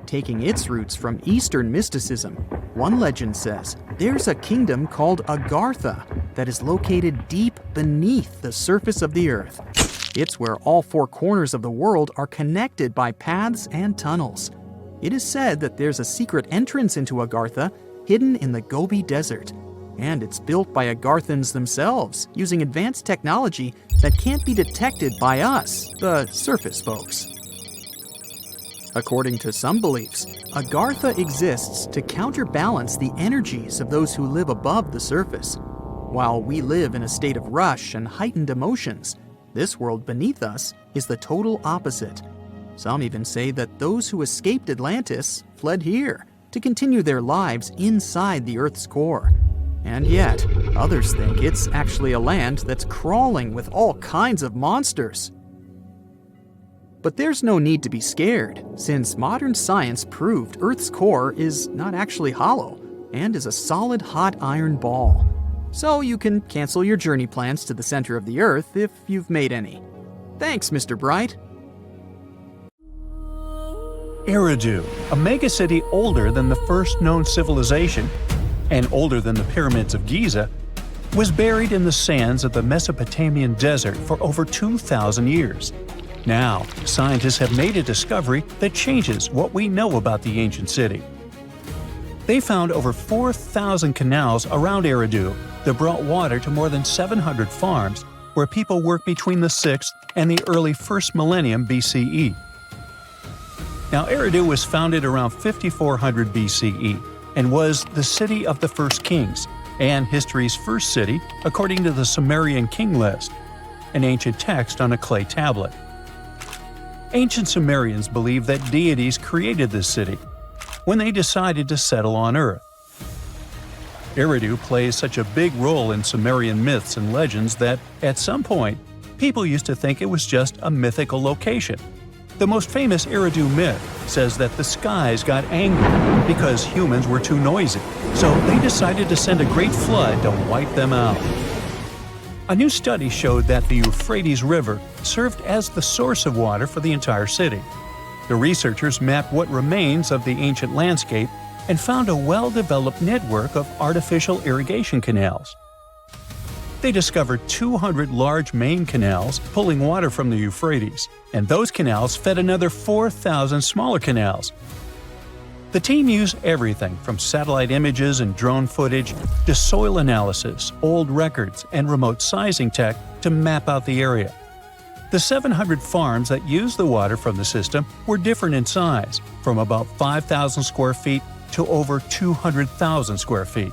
Taking its roots from Eastern mysticism, one legend says there's a kingdom called Agartha that is located deep beneath the surface of the earth. It's where all 4 corners of the world are connected by paths and tunnels. It is said that there's a secret entrance into Agartha hidden in the Gobi Desert, and it's built by Agarthans themselves using advanced technology that can't be detected by us, the surface folks. According to some beliefs, Agartha exists to counterbalance the energies of those who live above the surface. While we live in a state of rush and heightened emotions, this world beneath us is the total opposite. Some even say that those who escaped Atlantis fled here to continue their lives inside the Earth's core. And yet, others think it's actually a land that's crawling with all kinds of monsters. But there's no need to be scared, since modern science proved Earth's core is not actually hollow and is a solid hot iron ball. So you can cancel your journey plans to the center of the Earth if you've made any. Thanks, Mr. Bright. Aridu, a megacity older than the first known civilization and older than the pyramids of Giza, was buried in the sands of the Mesopotamian desert for over 2,000 years. Now, scientists have made a discovery that changes what we know about the ancient city. They found over 4,000 canals around Aridu that brought water to more than 700 farms where people worked between the 6th and the early 1st millennium BCE. Now, Aridu was founded around 5400 BCE and was the city of the first kings and history's first city according to the Sumerian king list, an ancient text on a clay tablet. Ancient Sumerians believed that deities created this city when they decided to settle on Earth. Aridu plays such a big role in Sumerian myths and legends that, at some point, people used to think it was just a mythical location. The most famous Aridu myth says that the skies got angry because humans were too noisy, so they decided to send a great flood to wipe them out. A new study showed that the Euphrates River served as the source of water for the entire city. The researchers mapped what remains of the ancient landscape and found a well-developed network of artificial irrigation canals. They discovered 200 large main canals pulling water from the Euphrates, and those canals fed another 4,000 smaller canals. The team used everything from satellite images and drone footage to soil analysis, old records, and remote sizing tech to map out the area. The 700 farms that used the water from the system were different in size, from about 5,000 square feet to over 200,000 square feet.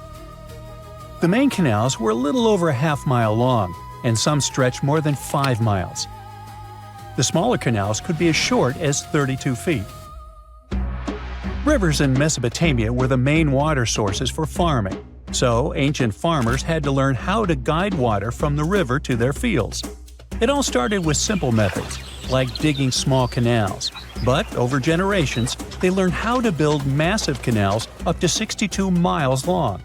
The main canals were a little over a half-mile long, and some stretched more than 5 miles. The smaller canals could be as short as 32 feet. Rivers in Mesopotamia were the main water sources for farming, so ancient farmers had to learn how to guide water from the river to their fields. It all started with simple methods, like digging small canals, but over generations, they learned how to build massive canals up to 62 miles long.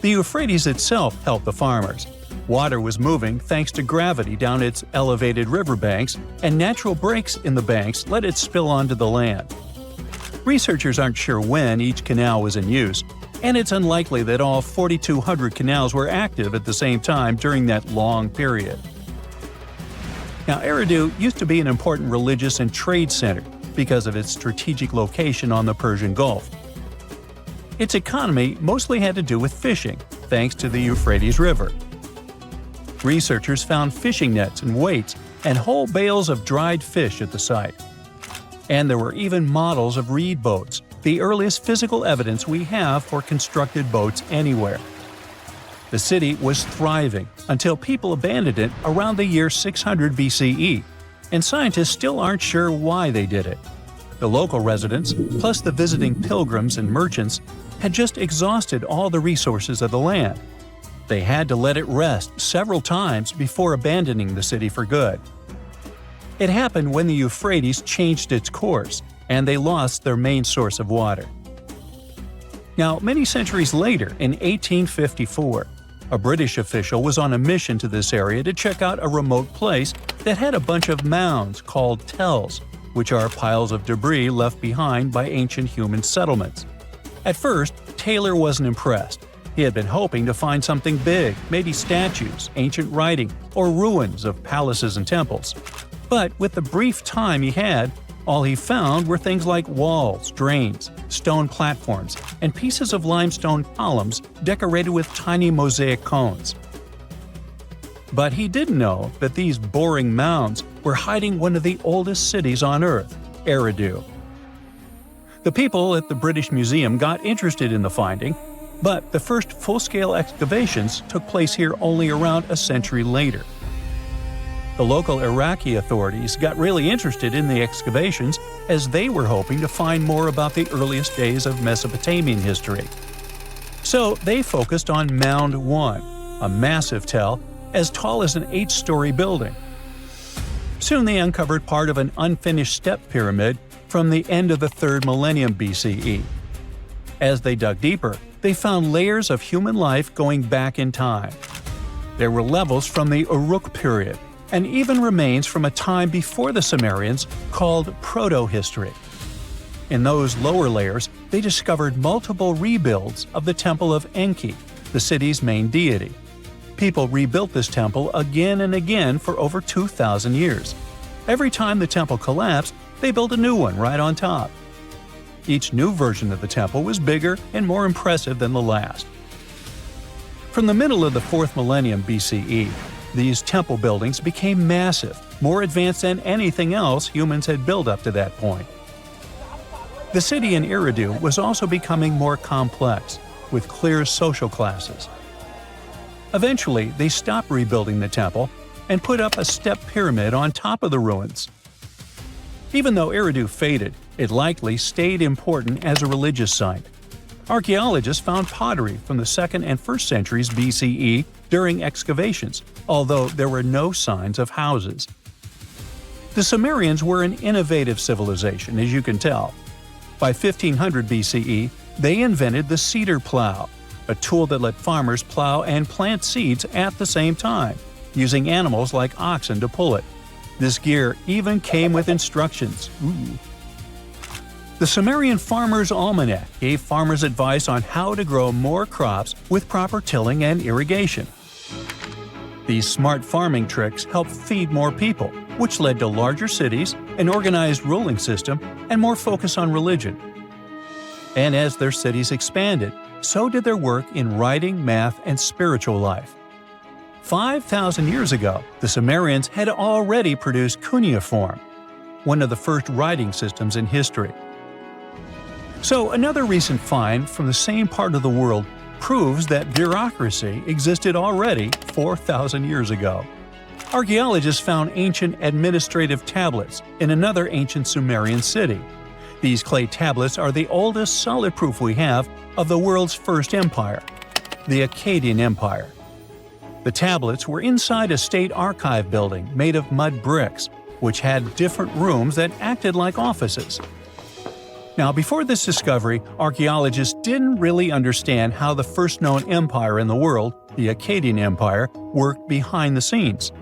The Euphrates itself helped the farmers. Water was moving thanks to gravity down its elevated riverbanks, and natural breaks in the banks let it spill onto the land. Researchers aren't sure when each canal was in use, and it's unlikely that all 4,200 canals were active at the same time during that long period. Now, Aridu used to be an important religious and trade center because of its strategic location on the Persian Gulf. Its economy mostly had to do with fishing, thanks to the Euphrates River. Researchers found fishing nets and weights and whole bales of dried fish at the site. And there were even models of reed boats, the earliest physical evidence we have for constructed boats anywhere. The city was thriving until people abandoned it around the year 600 BCE, and scientists still aren't sure why they did it. The local residents, plus the visiting pilgrims and merchants, had just exhausted all the resources of the land. They had to let it rest several times before abandoning the city for good. It happened when the Euphrates changed its course, and they lost their main source of water. Now, many centuries later, in 1854, a British official was on a mission to this area to check out a remote place that had a bunch of mounds called tells, which are piles of debris left behind by ancient human settlements. At first, Taylor wasn't impressed. He had been hoping to find something big, maybe statues, ancient writing, or ruins of palaces and temples. But with the brief time he had, all he found were things like walls, drains, stone platforms, and pieces of limestone columns decorated with tiny mosaic cones. But he didn't know that these boring mounds were hiding one of the oldest cities on Earth, Aridu. The people at the British Museum got interested in the finding, But the first full-scale excavations took place here only around a century later. The local Iraqi authorities got really interested in the excavations as they were hoping to find more about the earliest days of Mesopotamian history. So they focused on Mound 1, a massive tell as tall as an 8-story building. Soon they uncovered part of an unfinished step pyramid from the end of the 3rd millennium BCE. As they dug deeper, they found layers of human life going back in time. There were levels from the Uruk period, and even remains from a time before the Sumerians called Proto-history. In those lower layers, they discovered multiple rebuilds of the Temple of Enki, the city's main deity. People rebuilt this temple again and again for over 2,000 years. Every time the temple collapsed, they built a new one right on top. Each new version of the temple was bigger and more impressive than the last. From the middle of the 4th millennium BCE, these temple buildings became massive, more advanced than anything else humans had built up to that point. The city in Aridu was also becoming more complex, with clear social classes. Eventually, they stopped rebuilding the temple and put up a step pyramid on top of the ruins. Even though Aridu faded, it likely stayed important as a religious site. Archaeologists found pottery from the 2nd and 1st centuries BCE during excavations, although there were no signs of houses. The Sumerians were an innovative civilization, as you can tell. By 1500 BCE, they invented the cedar plow, a tool that let farmers plow and plant seeds at the same time, using animals like oxen to pull it. This gear even came with instructions. The Sumerian Farmer's Almanac gave farmers advice on how to grow more crops with proper tilling and irrigation. These smart farming tricks helped feed more people, which led to larger cities, an organized ruling system, and more focus on religion. And as their cities expanded, so did their work in writing, math, and spiritual life. 5,000 years ago, the Sumerians had already produced cuneiform, one of the first writing systems in history. So another recent find from the same part of the world proves that bureaucracy existed already 4,000 years ago. Archaeologists found ancient administrative tablets in another ancient Sumerian city. These clay tablets are the oldest solid proof we have of the world's first empire, the Akkadian Empire. The tablets were inside a state archive building made of mud bricks, which had different rooms that acted like offices. Now, before this discovery, archaeologists didn't really understand how the first known empire in the world, the Akkadian Empire, worked behind the scenes.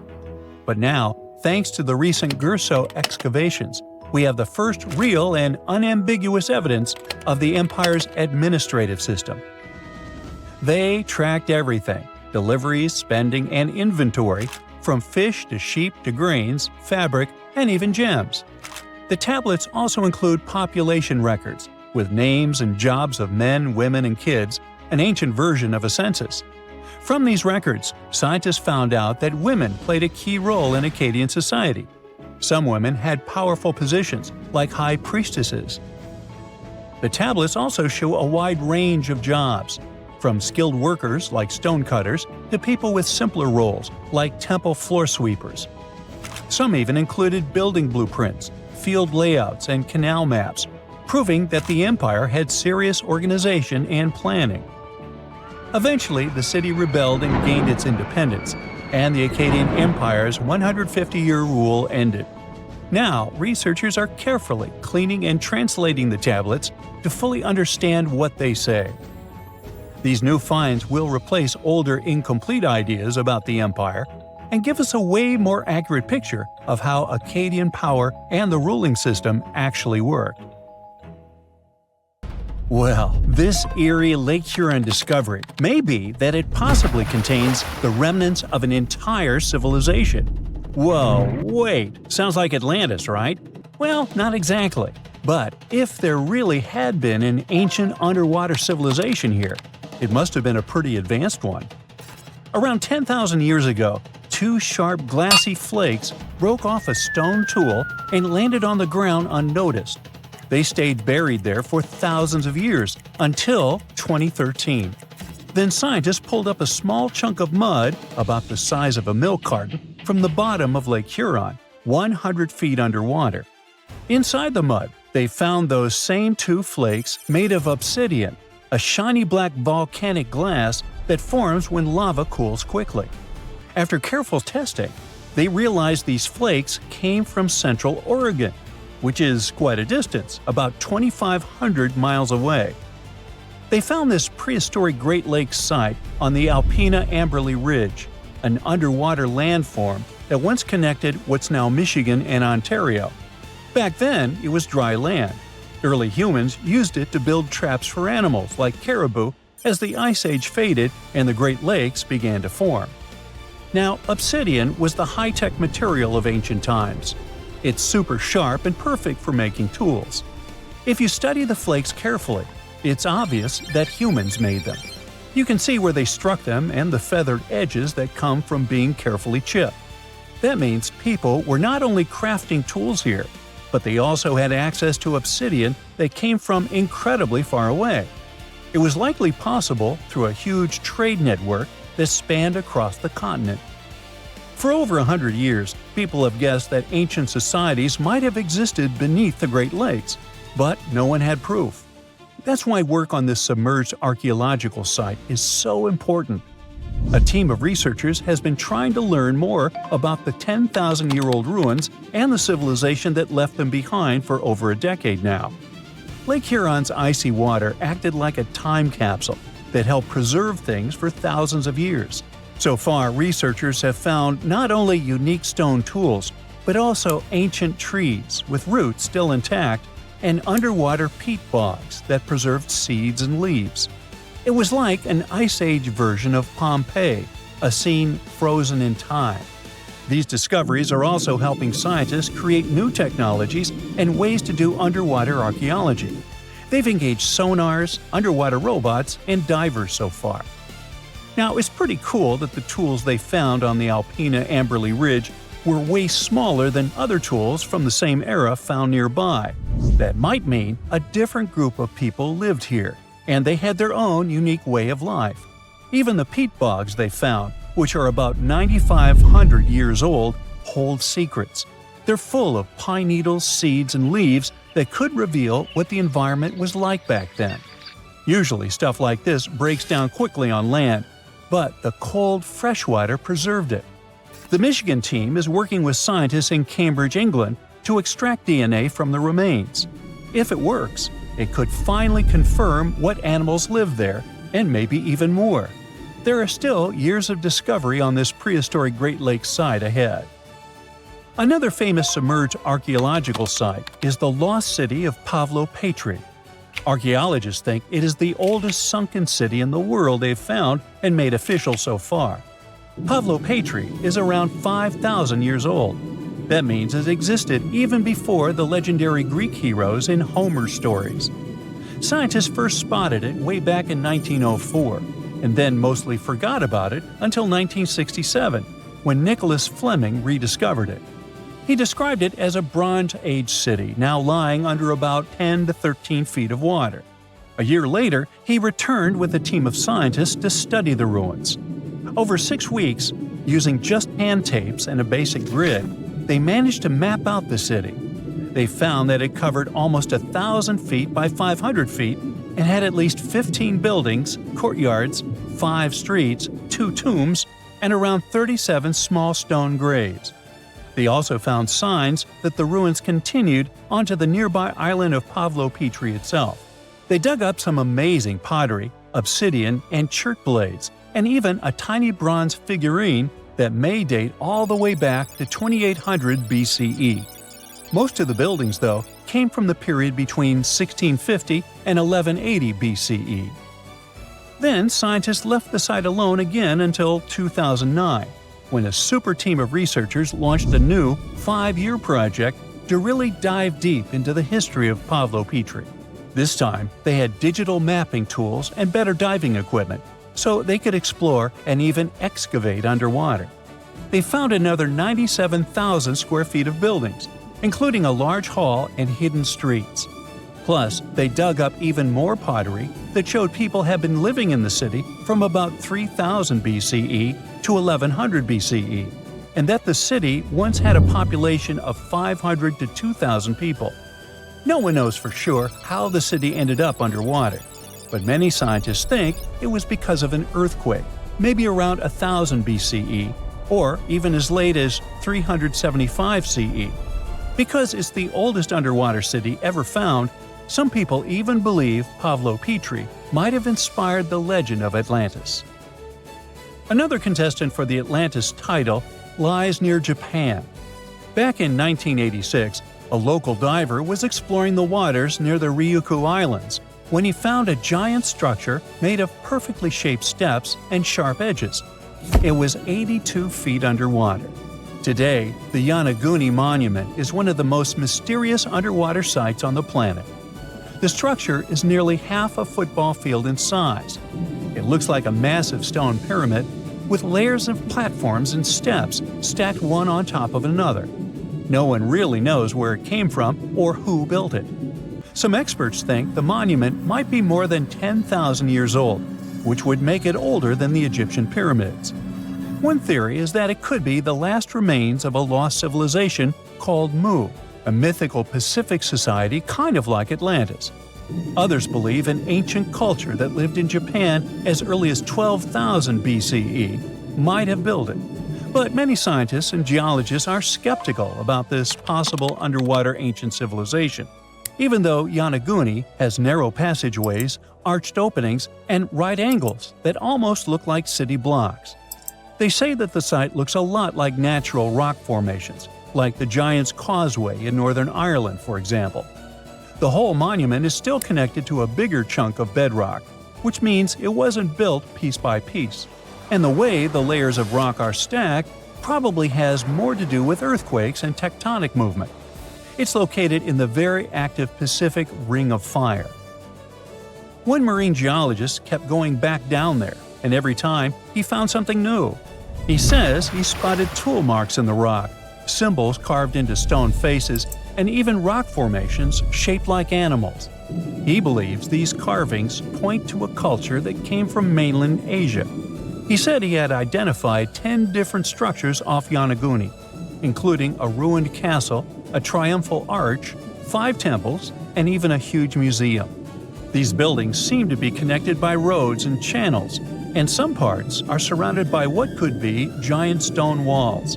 But now, thanks to the recent Gerso excavations, we have the first real and unambiguous evidence of the empire's administrative system. They tracked everything – deliveries, spending, and inventory, from fish to sheep to grains, fabric, and even gems. The tablets also include population records, with names and jobs of men, women, and kids, an ancient version of a census. From these records, scientists found out that women played a key role in Akkadian society. Some women had powerful positions, like high priestesses. The tablets also show a wide range of jobs, from skilled workers like stonecutters to people with simpler roles like temple floor sweepers. Some even included building blueprints, field layouts, and canal maps, proving that the empire had serious organization and planning. Eventually, the city rebelled and gained its independence, and the Akkadian Empire's 150-year rule ended. Now, researchers are carefully cleaning and translating the tablets to fully understand what they say. These new finds will replace older, incomplete ideas about the empire and give us a way more accurate picture of how Akkadian power and the ruling system actually worked. Well, this eerie Lake Huron discovery may be that it possibly contains the remnants of an entire civilization. Whoa, wait, sounds like Atlantis, right? Well, not exactly. But if there really had been an ancient underwater civilization here, it must have been a pretty advanced one. Around 10,000 years ago, two sharp glassy flakes broke off a stone tool and landed on the ground unnoticed. They stayed buried there for thousands of years until 2013. Then scientists pulled up a small chunk of mud, about the size of a milk carton, from the bottom of Lake Huron, 100 feet underwater. Inside the mud, they found those same two flakes made of obsidian, a shiny black volcanic glass that forms when lava cools quickly. After careful testing, they realized these flakes came from Central Oregon, which is quite a distance, about 2,500 miles away. They found this prehistoric Great Lakes site on the Alpena Amberley Ridge, an underwater landform that once connected what's now Michigan and Ontario. Back then, it was dry land. Early humans used it to build traps for animals like caribou as the Ice Age faded and the Great Lakes began to form. Now, obsidian was the high-tech material of ancient times. It's super sharp and perfect for making tools. If you study the flakes carefully, it's obvious that humans made them. You can see where they struck them and the feathered edges that come from being carefully chipped. That means people were not only crafting tools here, but they also had access to obsidian that came from incredibly far away. It was likely possible through a huge trade network that spanned across the continent. For over 100 years, people have guessed that ancient societies might have existed beneath the Great Lakes, but no one had proof. That's why work on this submerged archaeological site is so important. A team of researchers has been trying to learn more about the 10,000-year-old ruins and the civilization that left them behind for over a decade now. Lake Huron's icy water acted like a time capsule that helped preserve things for thousands of years. So far, researchers have found not only unique stone tools, but also ancient trees with roots still intact and underwater peat bogs that preserved seeds and leaves. It was like an Ice Age version of Pompeii, a scene frozen in time. These discoveries are also helping scientists create new technologies and ways to do underwater archaeology. They've engaged sonars, underwater robots, and divers so far. Now, it's pretty cool that the tools they found on the Alpena Amberley Ridge were way smaller than other tools from the same era found nearby. That might mean a different group of people lived here, and they had their own unique way of life. Even the peat bogs they found, which are about 9,500 years old, hold secrets. They're full of pine needles, seeds, and leaves that could reveal what the environment was like back then. Usually stuff like this breaks down quickly on land, but the cold freshwater preserved it. The Michigan team is working with scientists in Cambridge, England, to extract DNA from the remains. If it works, it could finally confirm what animals lived there, and maybe even more. There are still years of discovery on this prehistoric Great Lakes site ahead. Another famous submerged archaeological site is the lost city of Pavlo-Petri. Archaeologists think it is the oldest sunken city in the world they've found and made official so far. Pavlo-Petri is around 5,000 years old. That means it existed even before the legendary Greek heroes in Homer's stories. Scientists first spotted it way back in 1904, and then mostly forgot about it until 1967, when Nicholas Fleming rediscovered it. He described it as a Bronze Age city now lying under about 10 to 13 feet of water. A year later, he returned with a team of scientists to study the ruins. Over 6 weeks, using just hand tapes and a basic grid, they managed to map out the city. They found that it covered almost 1,000 feet by 500 feet and had at least 15 buildings, courtyards, 5 streets, 2 tombs, and around 37 small stone graves. They also found signs that the ruins continued onto the nearby island of Pavlo-Petri itself. They dug up some amazing pottery, obsidian, and chert blades, and even a tiny bronze figurine that may date all the way back to 2800 BCE. Most of the buildings, though, came from the period between 1650 and 1180 BCE. Then scientists left the site alone again until 2009, when a super team of researchers launched a new 5-year project to really dive deep into the history of Pavlo-Petri. This time, they had digital mapping tools and better diving equipment, so they could explore and even excavate underwater. They found another 97,000 square feet of buildings, including a large hall and hidden streets. Plus, they dug up even more pottery that showed people had been living in the city from about 3000 BCE to 1100 BCE, and that the city once had a population of 500 to 2,000 people. No one knows for sure how the city ended up underwater, but many scientists think it was because of an earthquake, maybe around 1000 BCE, or even as late as 375 CE. Because it's the oldest underwater city ever found, some people even believe Pavlo Petri might have inspired the legend of Atlantis. Another contestant for the Atlantis title lies near Japan. Back in 1986, a local diver was exploring the waters near the Ryukyu Islands when he found a giant structure made of perfectly shaped steps and sharp edges. It was 82 feet underwater. Today, the Yanaguni Monument is one of the most mysterious underwater sites on the planet. The structure is nearly half a football field in size. It looks like a massive stone pyramid with layers of platforms and steps stacked one on top of another. No one really knows where it came from or who built it. Some experts think the monument might be more than 10,000 years old, which would make it older than the Egyptian pyramids. One theory is that it could be the last remains of a lost civilization called Mu, a mythical Pacific society kind of like Atlantis. Others believe an ancient culture that lived in Japan as early as 12,000 BCE might have built it. But many scientists and geologists are skeptical about this possible underwater ancient civilization, even though Yanaguni has narrow passageways, arched openings, and right angles that almost look like city blocks. They say that the site looks a lot like natural rock formations, like the Giant's Causeway in Northern Ireland, for example. The whole monument is still connected to a bigger chunk of bedrock, which means it wasn't built piece by piece. And the way the layers of rock are stacked probably has more to do with earthquakes and tectonic movement. It's located in the very active Pacific Ring of Fire. One marine geologist kept going back down there, and every time he found something new. He says he spotted tool marks in the rock, symbols carved into stone faces, and even rock formations shaped like animals. He believes these carvings point to a culture that came from mainland Asia. He said he had identified 10 different structures off Yanaguni, including a ruined castle, a triumphal arch, 5 temples, and even a huge museum. These buildings seem to be connected by roads and channels, and some parts are surrounded by what could be giant stone walls.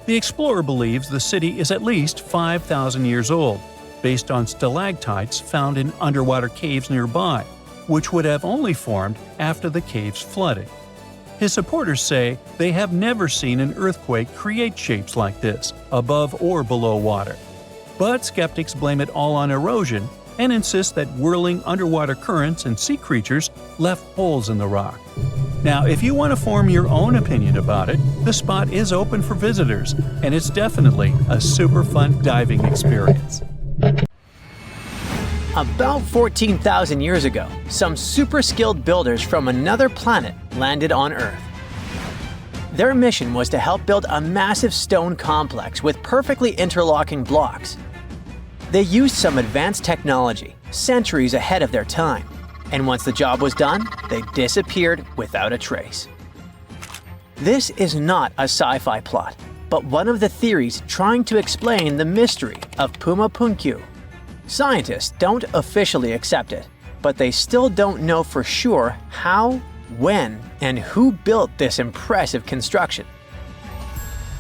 The explorer believes the city is at least 5,000 years old, based on stalactites found in underwater caves nearby, which would have only formed after the caves flooded. His supporters say they have never seen an earthquake create shapes like this, above or below water. But skeptics blame it all on erosion and insist that whirling underwater currents and sea creatures left holes in the rock. Now, if you want to form your own opinion about it, the spot is open for visitors, and it's definitely a super fun diving experience. About 14,000 years ago, some super skilled builders from another planet landed on Earth. Their mission was to help build a massive stone complex with perfectly interlocking blocks. They used some advanced technology, centuries ahead of their time, and once the job was done, they disappeared without a trace. This is not a sci-fi plot, but one of the theories trying to explain the mystery of Puma Punku. Scientists don't officially accept it, but they still don't know for sure how, when, and who built this impressive construction.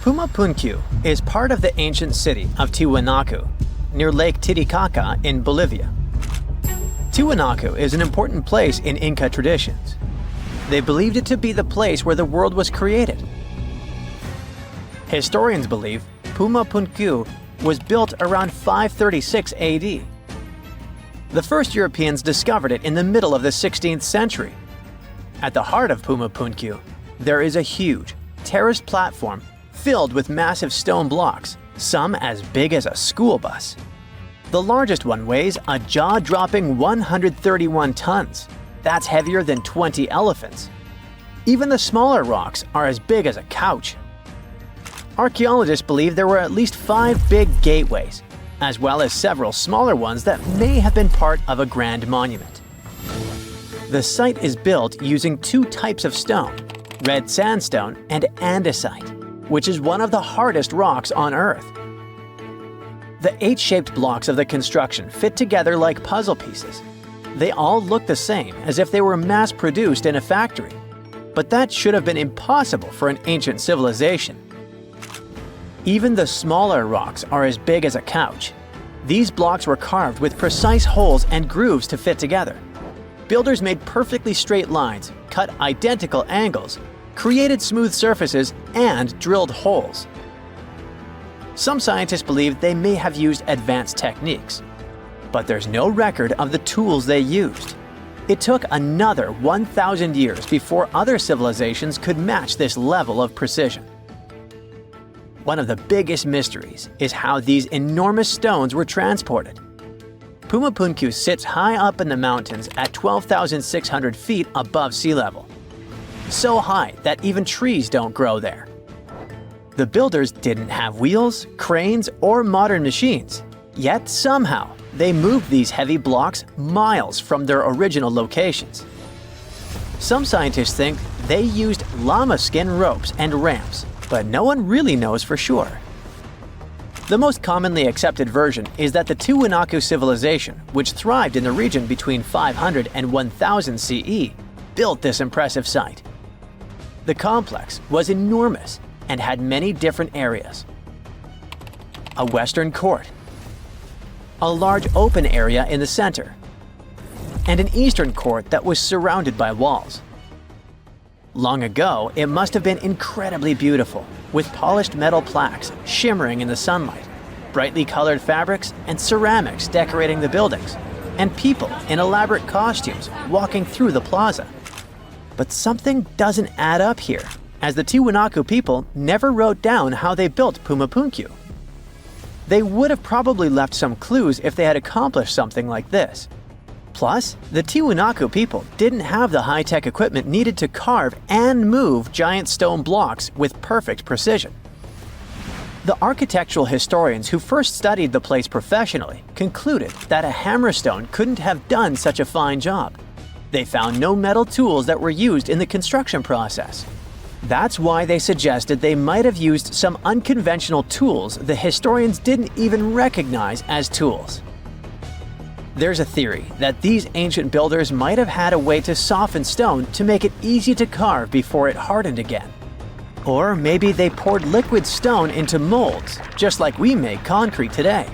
Puma Punku is part of the ancient city of Tiwanaku, near Lake Titicaca in Bolivia. Tiwanaku is an important place in Inca traditions. They believed it to be the place where the world was created. Historians believe Puma Punku was built around 536 AD. The first Europeans discovered it in the middle of the 16th century. At the heart of Puma Punku, there is a huge, terraced platform filled with massive stone blocks, some as big as a school bus. The largest one weighs a jaw-dropping 131 tons. That's heavier than 20 elephants. Even the smaller rocks are as big as a couch. Archaeologists believe there were at least 5 big gateways. as well as several smaller ones that may have been part of a grand monument. The site is built using two types of stone, red sandstone and andesite, which is one of the hardest rocks on Earth. The 8-shaped blocks of the construction fit together like puzzle pieces. They all look the same, as if they were mass-produced in a factory. But that should have been impossible for an ancient civilization. Even the smaller rocks are as big as a couch. These blocks were carved with precise holes and grooves to fit together. Builders made perfectly straight lines, cut identical angles, created smooth surfaces, and drilled holes. Some scientists believe they may have used advanced techniques, but there's no record of the tools they used. It took another 1,000 years before other civilizations could match this level of precision. One of the biggest mysteries is how these enormous stones were transported. Puma Punku sits high up in the mountains at 12,600 feet above sea level. So high that even trees don't grow there. The builders didn't have wheels, cranes, or modern machines. Yet somehow, they moved these heavy blocks miles from their original locations. Some scientists think they used llama skin ropes and ramps, but no one really knows for sure. The most commonly accepted version is that the Tiwanaku civilization, which thrived in the region between 500 and 1000 CE, built this impressive site. The complex was enormous and had many different areas. A western court, a large open area in the center, and an eastern court that was surrounded by walls. Long ago, it must have been incredibly beautiful, with polished metal plaques shimmering in the sunlight, brightly colored fabrics and ceramics decorating the buildings, and people in elaborate costumes walking through the plaza. But something doesn't add up here, as the Tiwanaku people never wrote down how they built Puma Punku. They would have probably left some clues if they had accomplished something like this. Plus, the Tiwanaku people didn't have the high-tech equipment needed to carve and move giant stone blocks with perfect precision. The architectural historians who first studied the place professionally concluded that a hammerstone couldn't have done such a fine job. They found no metal tools that were used in the construction process. That's why they suggested they might have used some unconventional tools the historians didn't even recognize as tools. There's a theory that these ancient builders might have had a way to soften stone to make it easy to carve before it hardened again. Or maybe they poured liquid stone into molds, just like we make concrete today.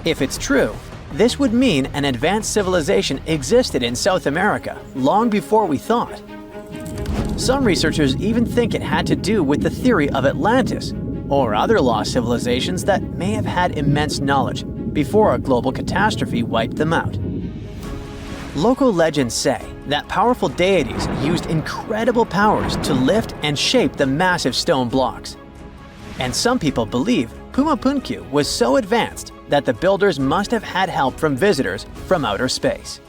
If it's true, this would mean an advanced civilization existed in South America long before we thought. Some researchers even think it had to do with the theory of Atlantis, or other lost civilizations that may have had immense knowledge before a global catastrophe wiped them out. Local legends say that powerful deities used incredible powers to lift and shape the massive stone blocks. And some people believe Puma Punku was so advanced that the builders must have had help from visitors from outer space.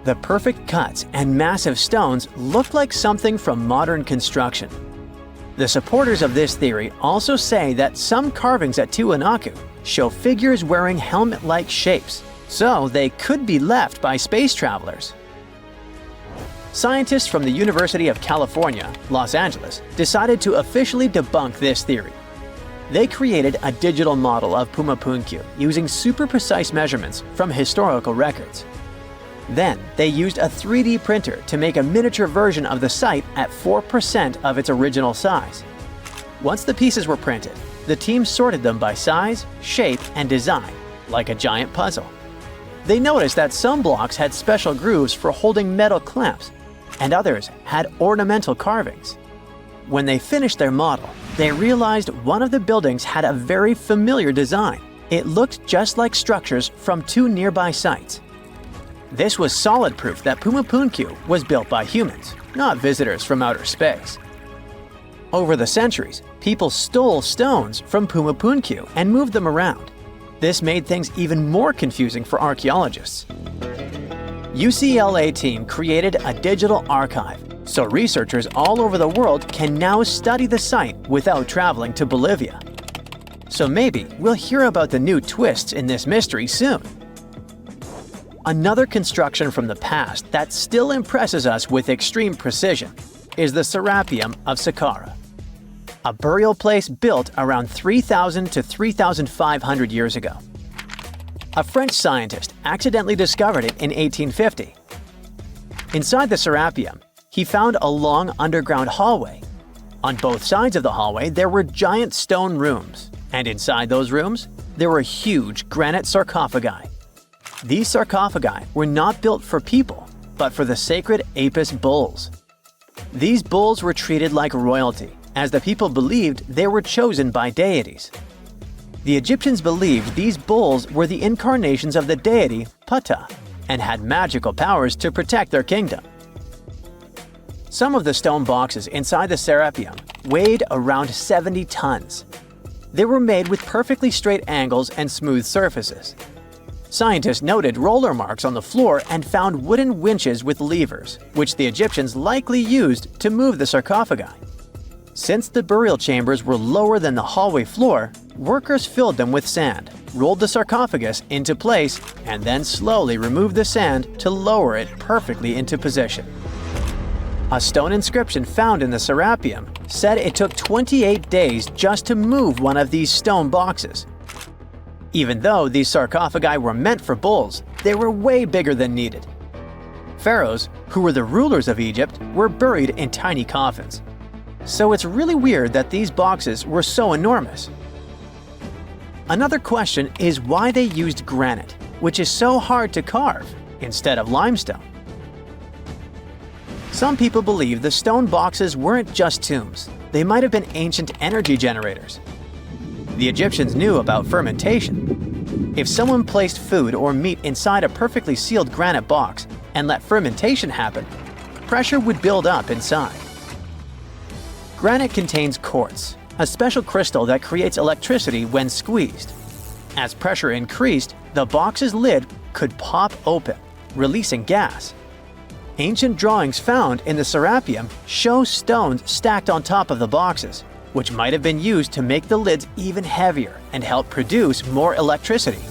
The perfect cuts and massive stones look like something from modern construction. The supporters of this theory also say that some carvings at Tiwanaku show figures wearing helmet-like shapes, so they could be left by space travelers. Scientists from the University of California, Los Angeles, decided to officially debunk this theory. They created a digital model of Puma Punku using super precise measurements from historical records. Then, they used a 3D printer to make a miniature version of the site at 4% of its original size. Once the pieces were printed, the team sorted them by size, shape, and design, like a giant puzzle. They noticed that some blocks had special grooves for holding metal clamps, and others had ornamental carvings. When they finished their model, they realized one of the buildings had a very familiar design. It looked just like structures from two nearby sites. This was solid proof that Puma Punku was built by humans, not visitors from outer space. Over the centuries, people stole stones from Puma Punku and moved them around. This made things even more confusing for archaeologists. UCLA team created a digital archive, so researchers all over the world can now study the site without traveling to Bolivia. So maybe we'll hear about the new twists in this mystery soon. Another construction from the past that still impresses us with extreme precision is the Serapeum of Saqqara, a burial place built around 3,000 to 3,500 years ago. A French scientist accidentally discovered it in 1850. Inside the Serapeum, he found a long underground hallway. On both sides of the hallway, there were giant stone rooms, and inside those rooms, there were huge granite sarcophagi. These sarcophagi were not built for people, but for the sacred Apis bulls. These bulls were treated like royalty, as the people believed they were chosen by deities. The Egyptians believed these bulls were the incarnations of the deity Ptah and had magical powers to protect their kingdom. Some of the stone boxes inside the Serapeum weighed around 70 tons. They were made with perfectly straight angles and smooth surfaces. Scientists noted roller marks on the floor and found wooden winches with levers, which the Egyptians likely used to move the sarcophagi. Since the burial chambers were lower than the hallway floor, workers filled them with sand, rolled the sarcophagus into place, and then slowly removed the sand to lower it perfectly into position. A stone inscription found in the Serapeum said it took 28 days just to move one of these stone boxes. Even though these sarcophagi were meant for bulls, they were way bigger than needed. Pharaohs, who were the rulers of Egypt, were buried in tiny coffins. So it's really weird that these boxes were so enormous. Another question is why they used granite, which is so hard to carve, instead of limestone. Some people believe the stone boxes weren't just tombs. They might have been ancient energy generators. The Egyptians knew about fermentation. If someone placed food or meat inside a perfectly sealed granite box and let fermentation happen, pressure would build up inside. Granite contains quartz, a special crystal that creates electricity when squeezed. As pressure increased, the box's lid could pop open, releasing gas. Ancient drawings found in the Serapeum show stones stacked on top of the boxes, which might have been used to make the lids even heavier and help produce more electricity.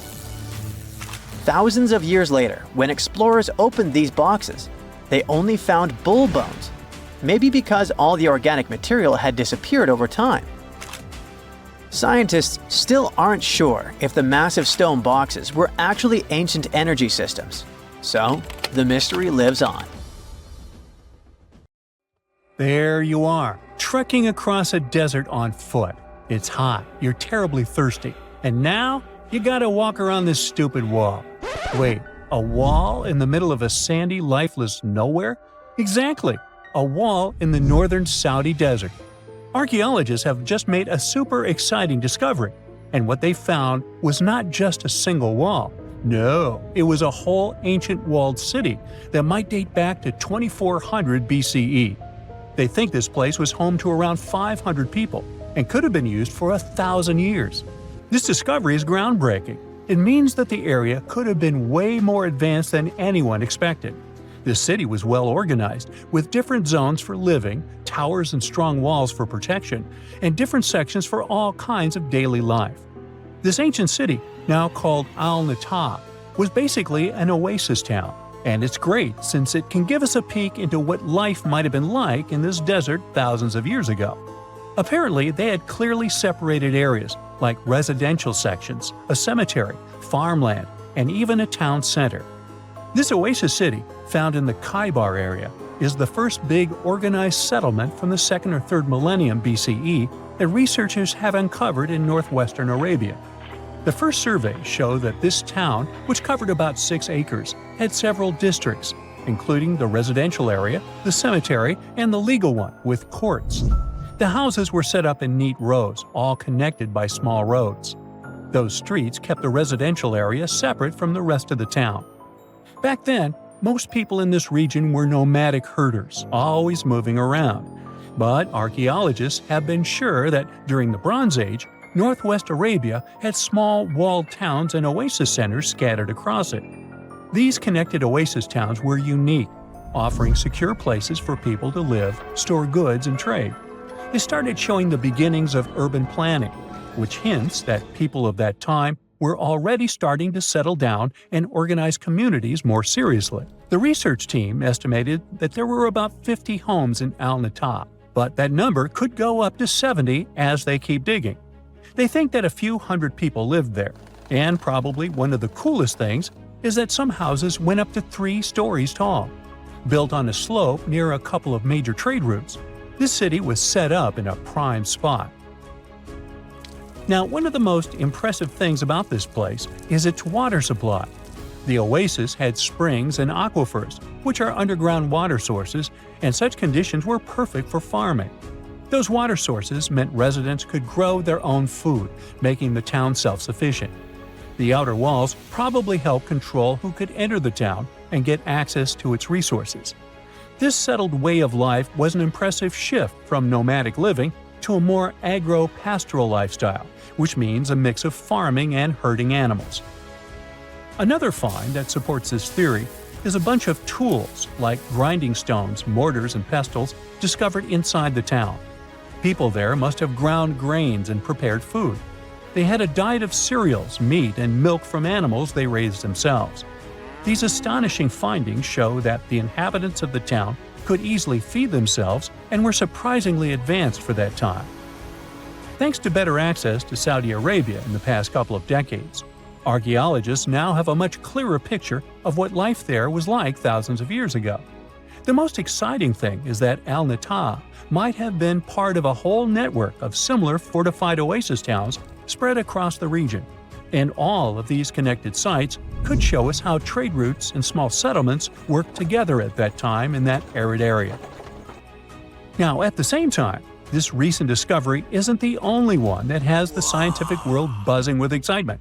Thousands of years later, when explorers opened these boxes, they only found bull bones, maybe because all the organic material had disappeared over time. Scientists still aren't sure if the massive stone boxes were actually ancient energy systems, so the mystery lives on. There you are, trekking across a desert on foot. It's hot, you're terribly thirsty, and now you gotta walk around this stupid wall. Wait, a wall in the middle of a sandy, lifeless nowhere? Exactly, a wall in the northern Saudi desert. Archaeologists have just made a super exciting discovery, and what they found was not just a single wall. No, it was a whole ancient walled city that might date back to 2400 BCE. They think this place was home to around 500 people and could have been used for 1,000 years. This discovery is groundbreaking. It means that the area could have been way more advanced than anyone expected. This city was well organized, with different zones for living, towers and strong walls for protection, and different sections for all kinds of daily life. This ancient city, now called Al-Natab, was basically an oasis town. And it's great since it can give us a peek into what life might have been like in this desert thousands of years ago. Apparently, they had clearly separated areas, like residential sections, a cemetery, farmland, and even a town center. This oasis city, found in the Khaybar area, is the first big organized settlement from the 2nd or 3rd millennium BCE that researchers have uncovered in northwestern Arabia. The first survey showed that this town, which covered about 6 acres, had several districts, including the residential area, the cemetery, and the legal one, with courts. The houses were set up in neat rows, all connected by small roads. Those streets kept the residential area separate from the rest of the town. Back then, most people in this region were nomadic herders, always moving around. But archaeologists have been sure that during the Bronze Age, Northwest Arabia had small walled towns and oasis centers scattered across it. These connected oasis towns were unique, offering secure places for people to live, store goods, and trade. They started showing the beginnings of urban planning. which hints that people of that time were already starting to settle down and organize communities more seriously. The research team estimated that there were about 50 homes in Al-Natta, but that number could go up to 70 as they keep digging. They think that a few hundred people lived there, and probably one of the coolest things is that some houses went up to 3 stories tall. Built on a slope near a couple of major trade routes, this city was set up in a prime spot. Now, one of the most impressive things about this place is its water supply. The oasis had springs and aquifers, which are underground water sources, and such conditions were perfect for farming. Those water sources meant residents could grow their own food, making the town self-sufficient. The outer walls probably helped control who could enter the town and get access to its resources. This settled way of life was an impressive shift from nomadic living to a more agro-pastoral lifestyle, which means a mix of farming and herding animals. Another find that supports this theory is a bunch of tools like grinding stones, mortars, and pestles discovered inside the town. People there must have ground grains and prepared food. They had a diet of cereals, meat, and milk from animals they raised themselves. These astonishing findings show that the inhabitants of the town could easily feed themselves and were surprisingly advanced for that time. Thanks to better access to Saudi Arabia in the past couple of decades, archaeologists now have a much clearer picture of what life there was like thousands of years ago. The most exciting thing is that Al-Natta might have been part of a whole network of similar fortified oasis towns spread across the region, and all of these connected sites could show us how trade routes and small settlements worked together at that time in that arid area. Now, at the same time, this recent discovery isn't the only one that has the scientific world buzzing with excitement.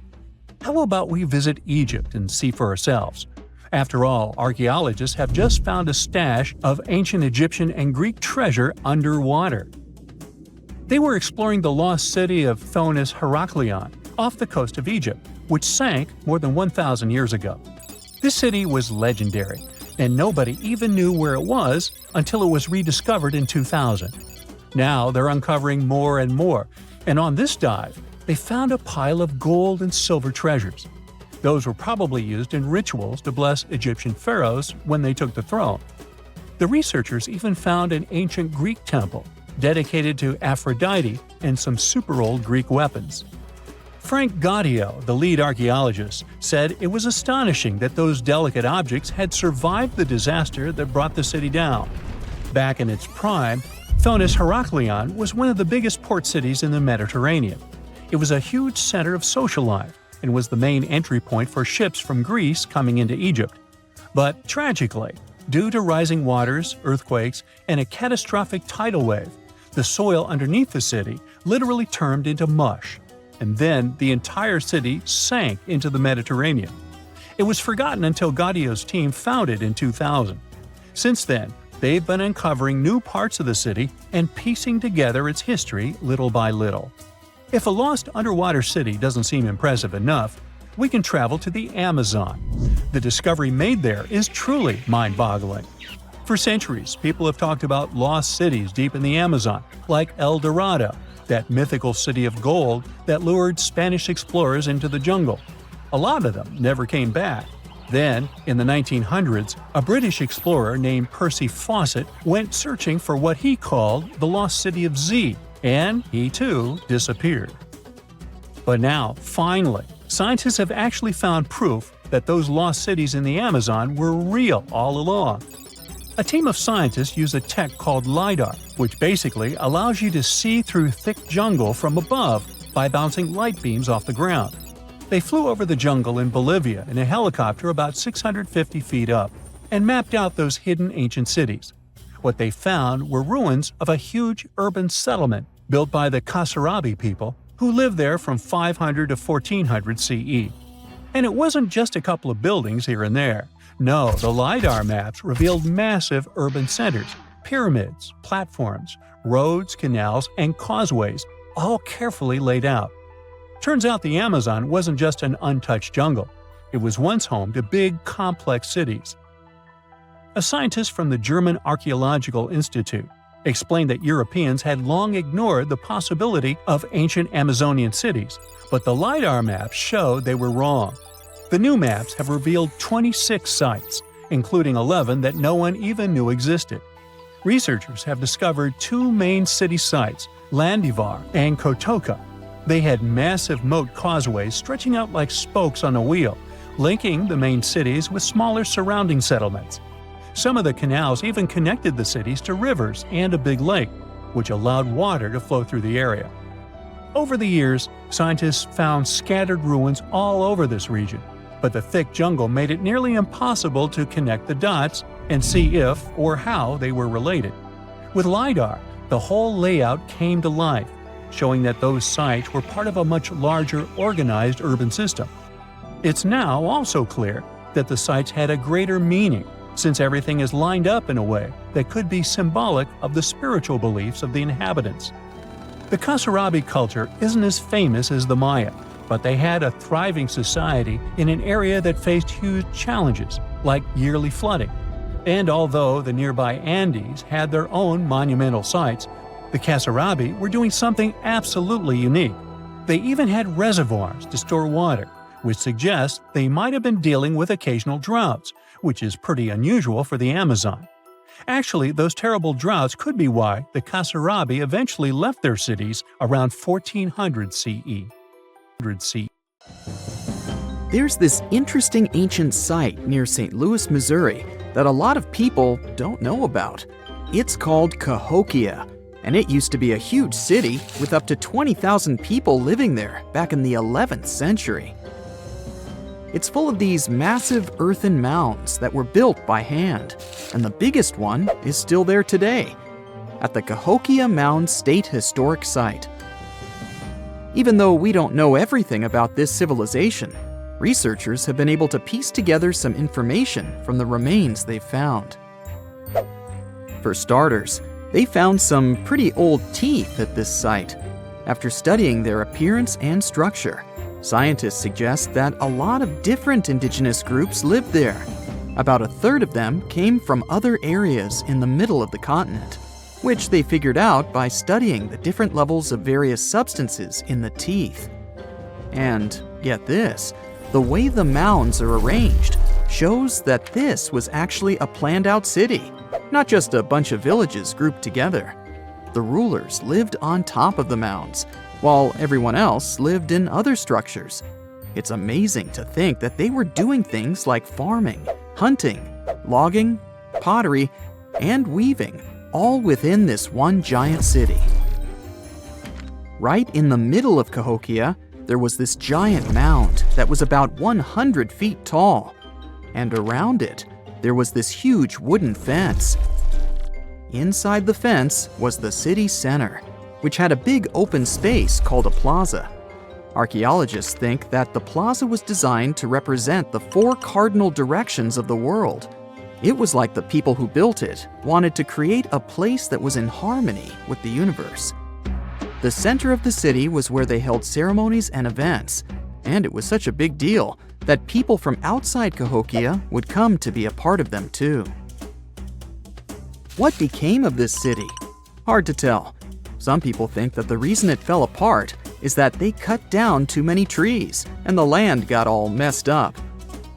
How about we visit Egypt and see for ourselves? After all, archaeologists have just found a stash of ancient Egyptian and Greek treasure underwater. They were exploring the lost city of Thonis-Heracleion off the coast of Egypt, which sank more than 1,000 years ago. This city was legendary, and nobody even knew where it was until it was rediscovered in 2000. Now they're uncovering more and more, and on this dive, they found a pile of gold and silver treasures. Those were probably used in rituals to bless Egyptian pharaohs when they took the throne. The researchers even found an ancient Greek temple dedicated to Aphrodite and some super old Greek weapons. Frank Gaudio, the lead archaeologist, said it was astonishing that those delicate objects had survived the disaster that brought the city down. Back in its prime, Thonis-Heracleion was one of the biggest port cities in the Mediterranean. It was a huge center of social life and was the main entry point for ships from Greece coming into Egypt. But tragically, due to rising waters, earthquakes, and a catastrophic tidal wave, the soil underneath the city literally turned into mush, and then the entire city sank into the Mediterranean. It was forgotten until Gaudio's team found it in 2000. Since then, they've been uncovering new parts of the city and piecing together its history little by little. If a lost underwater city doesn't seem impressive enough, we can travel to the Amazon. The discovery made there is truly mind-boggling. For centuries, people have talked about lost cities deep in the Amazon, like El Dorado, that mythical city of gold that lured Spanish explorers into the jungle. A lot of them never came back. Then, in the 1900s, a British explorer named Percy Fawcett went searching for what he called the lost city of Z, and he too disappeared. But now, finally, scientists have actually found proof that those lost cities in the Amazon were real all along. A team of scientists use a tech called LiDAR, which basically allows you to see through thick jungle from above by bouncing light beams off the ground. They flew over the jungle in Bolivia in a helicopter about 650 feet up and mapped out those hidden ancient cities. What they found were ruins of a huge urban settlement built by the Kasarabi people who lived there from 500 to 1400 CE. And it wasn't just a couple of buildings here and there. No, the LiDAR maps revealed massive urban centers, pyramids, platforms, roads, canals, and causeways, all carefully laid out. Turns out the Amazon wasn't just an untouched jungle. It was once home to big, complex cities. A scientist from the German Archaeological Institute explained that Europeans had long ignored the possibility of ancient Amazonian cities, but the LiDAR maps showed they were wrong. The new maps have revealed 26 sites, including 11 that no one even knew existed. Researchers have discovered two main city sites, Landivar and Kotoka. They had massive moat causeways stretching out like spokes on a wheel, linking the main cities with smaller surrounding settlements. Some of the canals even connected the cities to rivers and a big lake, which allowed water to flow through the area. Over the years, scientists found scattered ruins all over this region, but the thick jungle made it nearly impossible to connect the dots and see if or how they were related. With LiDAR, the whole layout came to life, showing that those sites were part of a much larger, organized urban system. It's now also clear that the sites had a greater meaning, since everything is lined up in a way that could be symbolic of the spiritual beliefs of the inhabitants. The Kasarabi culture isn't as famous as the Maya, but they had a thriving society in an area that faced huge challenges, like yearly flooding. And although the nearby Andes had their own monumental sites, the Kasarabi were doing something absolutely unique. They even had reservoirs to store water, which suggests they might have been dealing with occasional droughts, which is pretty unusual for the Amazon. Actually, those terrible droughts could be why the Kasarabi eventually left their cities around 1400 CE. There's this interesting ancient site near St. Louis, Missouri, that a lot of people don't know about. It's called Cahokia, and it used to be a huge city with up to 20,000 people living there back in the 11th century. It's full of these massive earthen mounds that were built by hand, and the biggest one is still there today, at the Cahokia Mound State Historic Site. Even though we don't know everything about this civilization, researchers have been able to piece together some information from the remains they've found. For starters, they found some pretty old teeth at this site. After studying their appearance and structure, scientists suggest that a lot of different indigenous groups lived there. About a third of them came from other areas in the middle of the continent, which they figured out by studying the different levels of various substances in the teeth. And get this, the way the mounds are arranged shows that this was actually a planned-out city, not just a bunch of villages grouped together. The rulers lived on top of the mounds, while everyone else lived in other structures. It's amazing to think that they were doing things like farming, hunting, logging, pottery, and weaving, all within this one giant city. Right in the middle of Cahokia, there was this giant mound that was about 100 feet tall, and around it, there was this huge wooden fence. Inside the fence was the city center, which had a big open space called a plaza. Archaeologists think that the plaza was designed to represent the 4 cardinal directions of the world. It was like the people who built it wanted to create a place that was in harmony with the universe. The center of the city was where they held ceremonies and events, and it was such a big deal that people from outside Cahokia would come to be a part of them too. What became of this city? Hard to tell. Some people think that the reason it fell apart is that they cut down too many trees and the land got all messed up.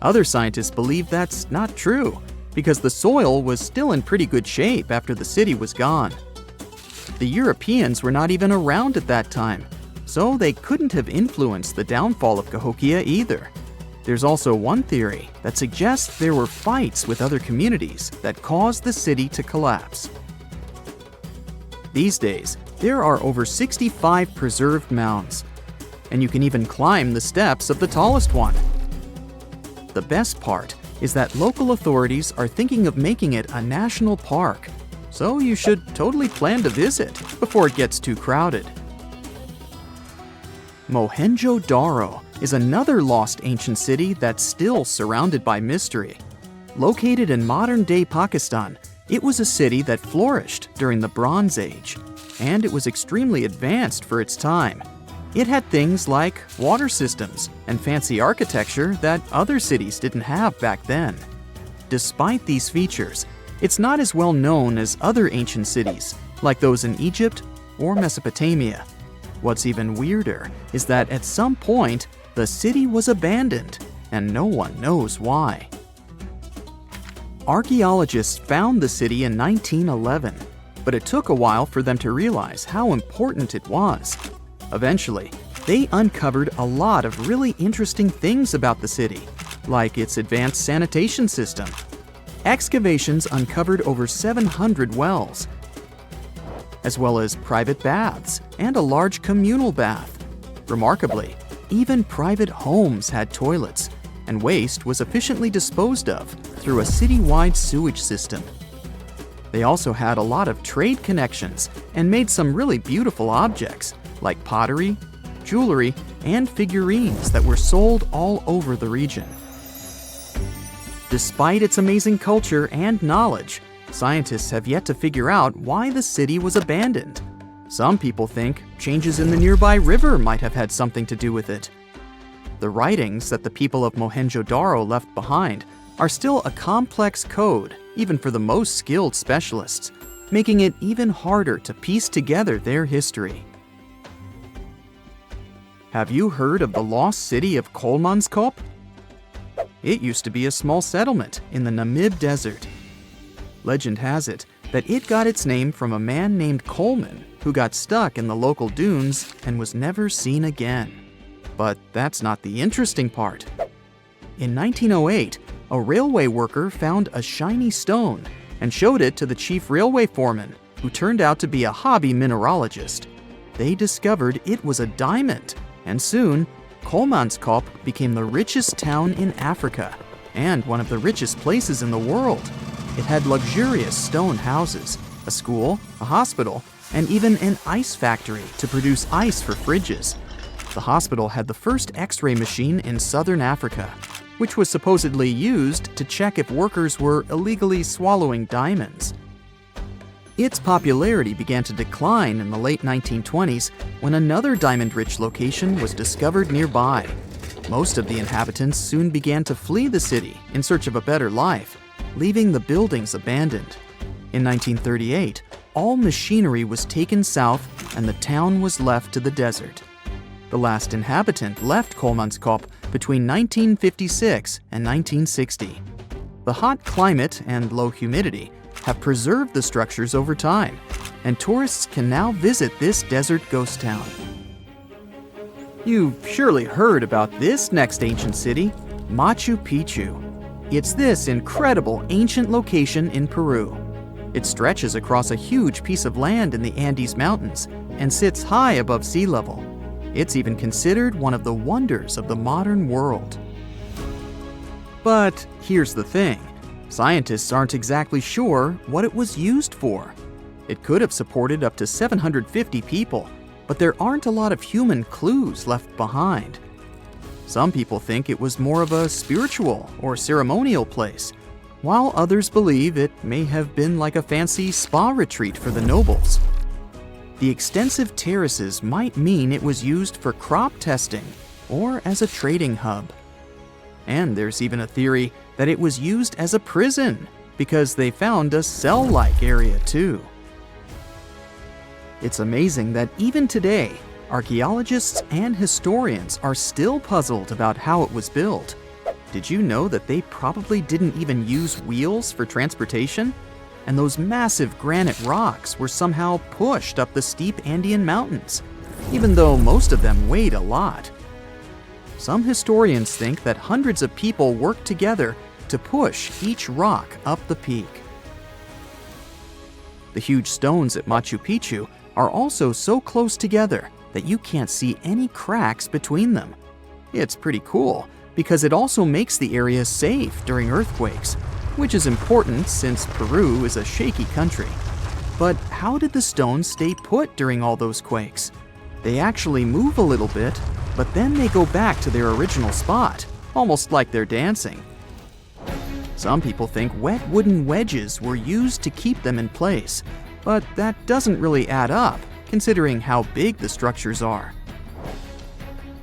Other scientists believe that's not true because the soil was still in pretty good shape after the city was gone. The Europeans were not even around at that time, so they couldn't have influenced the downfall of Cahokia either. There's also one theory that suggests there were fights with other communities that caused the city to collapse. These days, there are over 65 preserved mounds, and you can even climb the steps of the tallest one. The best part is that local authorities are thinking of making it a national park, so you should totally plan to visit before it gets too crowded. Mohenjo Daro is another lost ancient city that's still surrounded by mystery. Located in modern-day Pakistan, it was a city that flourished during the Bronze Age, and it was extremely advanced for its time. It had things like water systems and fancy architecture that other cities didn't have back then. Despite these features, it's not as well known as other ancient cities like those in Egypt or Mesopotamia. What's even weirder is that at some point, the city was abandoned, and no one knows why. Archaeologists found the city in 1911, but it took a while for them to realize how important it was. Eventually, they uncovered a lot of really interesting things about the city, like its advanced sanitation system. Excavations uncovered over 700 wells, as well as private baths and a large communal bath. Remarkably, even private homes had toilets, and waste was efficiently disposed of through a citywide sewage system. They also had a lot of trade connections and made some really beautiful objects, like pottery, jewelry, and figurines that were sold all over the region. Despite its amazing culture and knowledge, scientists have yet to figure out why the city was abandoned. Some people think changes in the nearby river might have had something to do with it. The writings that the people of Mohenjo Daro left behind are still a complex code, even for the most skilled specialists, making it even harder to piece together their history. Have you heard of the lost city of Kolmanskop? It used to be a small settlement in the Namib Desert. Legend has it that it got its name from a man named Coleman who got stuck in the local dunes and was never seen again. But that's not the interesting part. In 1908, a railway worker found a shiny stone and showed it to the chief railway foreman, who turned out to be a hobby mineralogist. They discovered it was a diamond, and soon, Kolmanskop became the richest town in Africa and one of the richest places in the world. It had luxurious stone houses, a school, a hospital, and even an ice factory to produce ice for fridges. The hospital had the first X-ray machine in southern Africa, which was supposedly used to check if workers were illegally swallowing diamonds. Its popularity began to decline in the late 1920s when another diamond-rich location was discovered nearby. Most of the inhabitants soon began to flee the city in search of a better life, leaving the buildings abandoned. In 1938, all machinery was taken south and the town was left to the desert. The last inhabitant left Kolmanskop between 1956 and 1960. The hot climate and low humidity have preserved the structures over time, and tourists can now visit this desert ghost town. You've surely heard about this next ancient city, Machu Picchu. It's this incredible ancient location in Peru. It stretches across a huge piece of land in the Andes Mountains and sits high above sea level. It's even considered one of the wonders of the modern world. But here's the thing. Scientists aren't exactly sure what it was used for. It could have supported up to 750 people, but there aren't a lot of human clues left behind. Some people think it was more of a spiritual or ceremonial place, while others believe it may have been like a fancy spa retreat for the nobles. The extensive terraces might mean it was used for crop testing or as a trading hub. And there's even a theory that it was used as a prison because they found a cell-like area too. It's amazing that even today, archaeologists and historians are still puzzled about how it was built. Did you know that they probably didn't even use wheels for transportation? And those massive granite rocks were somehow pushed up the steep Andean mountains, even though most of them weighed a lot. Some historians think that hundreds of people worked together to push each rock up the peak. The huge stones at Machu Picchu are also so close together that you can't see any cracks between them. It's pretty cool because it also makes the area safe during earthquakes, which is important since Peru is a shaky country. But how did the stones stay put during all those quakes? They actually move a little bit, but then they go back to their original spot, almost like they're dancing. Some people think wet wooden wedges were used to keep them in place, but that doesn't really add up, considering how big the structures are.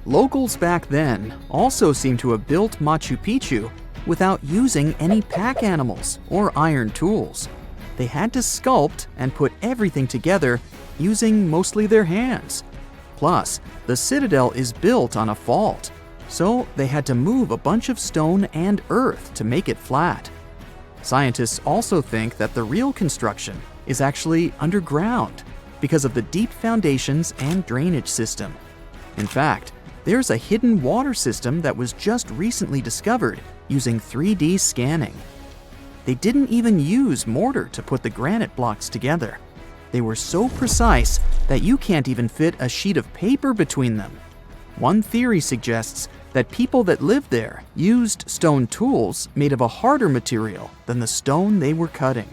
Locals back then also seem to have built Machu Picchu without using any pack animals or iron tools. they had to sculpt and put everything together using mostly their hands. Plus, the citadel is built on a fault, so they had to move a bunch of stone and earth to make it flat. Scientists also think that the real construction is actually underground because of the deep foundations and drainage system. In fact, there's a hidden water system that was just recently discovered using 3D scanning. They didn't even use mortar to put the granite blocks together. They were so precise that you can't even fit a sheet of paper between them. One theory suggests that people that lived there used stone tools made of a harder material than the stone they were cutting.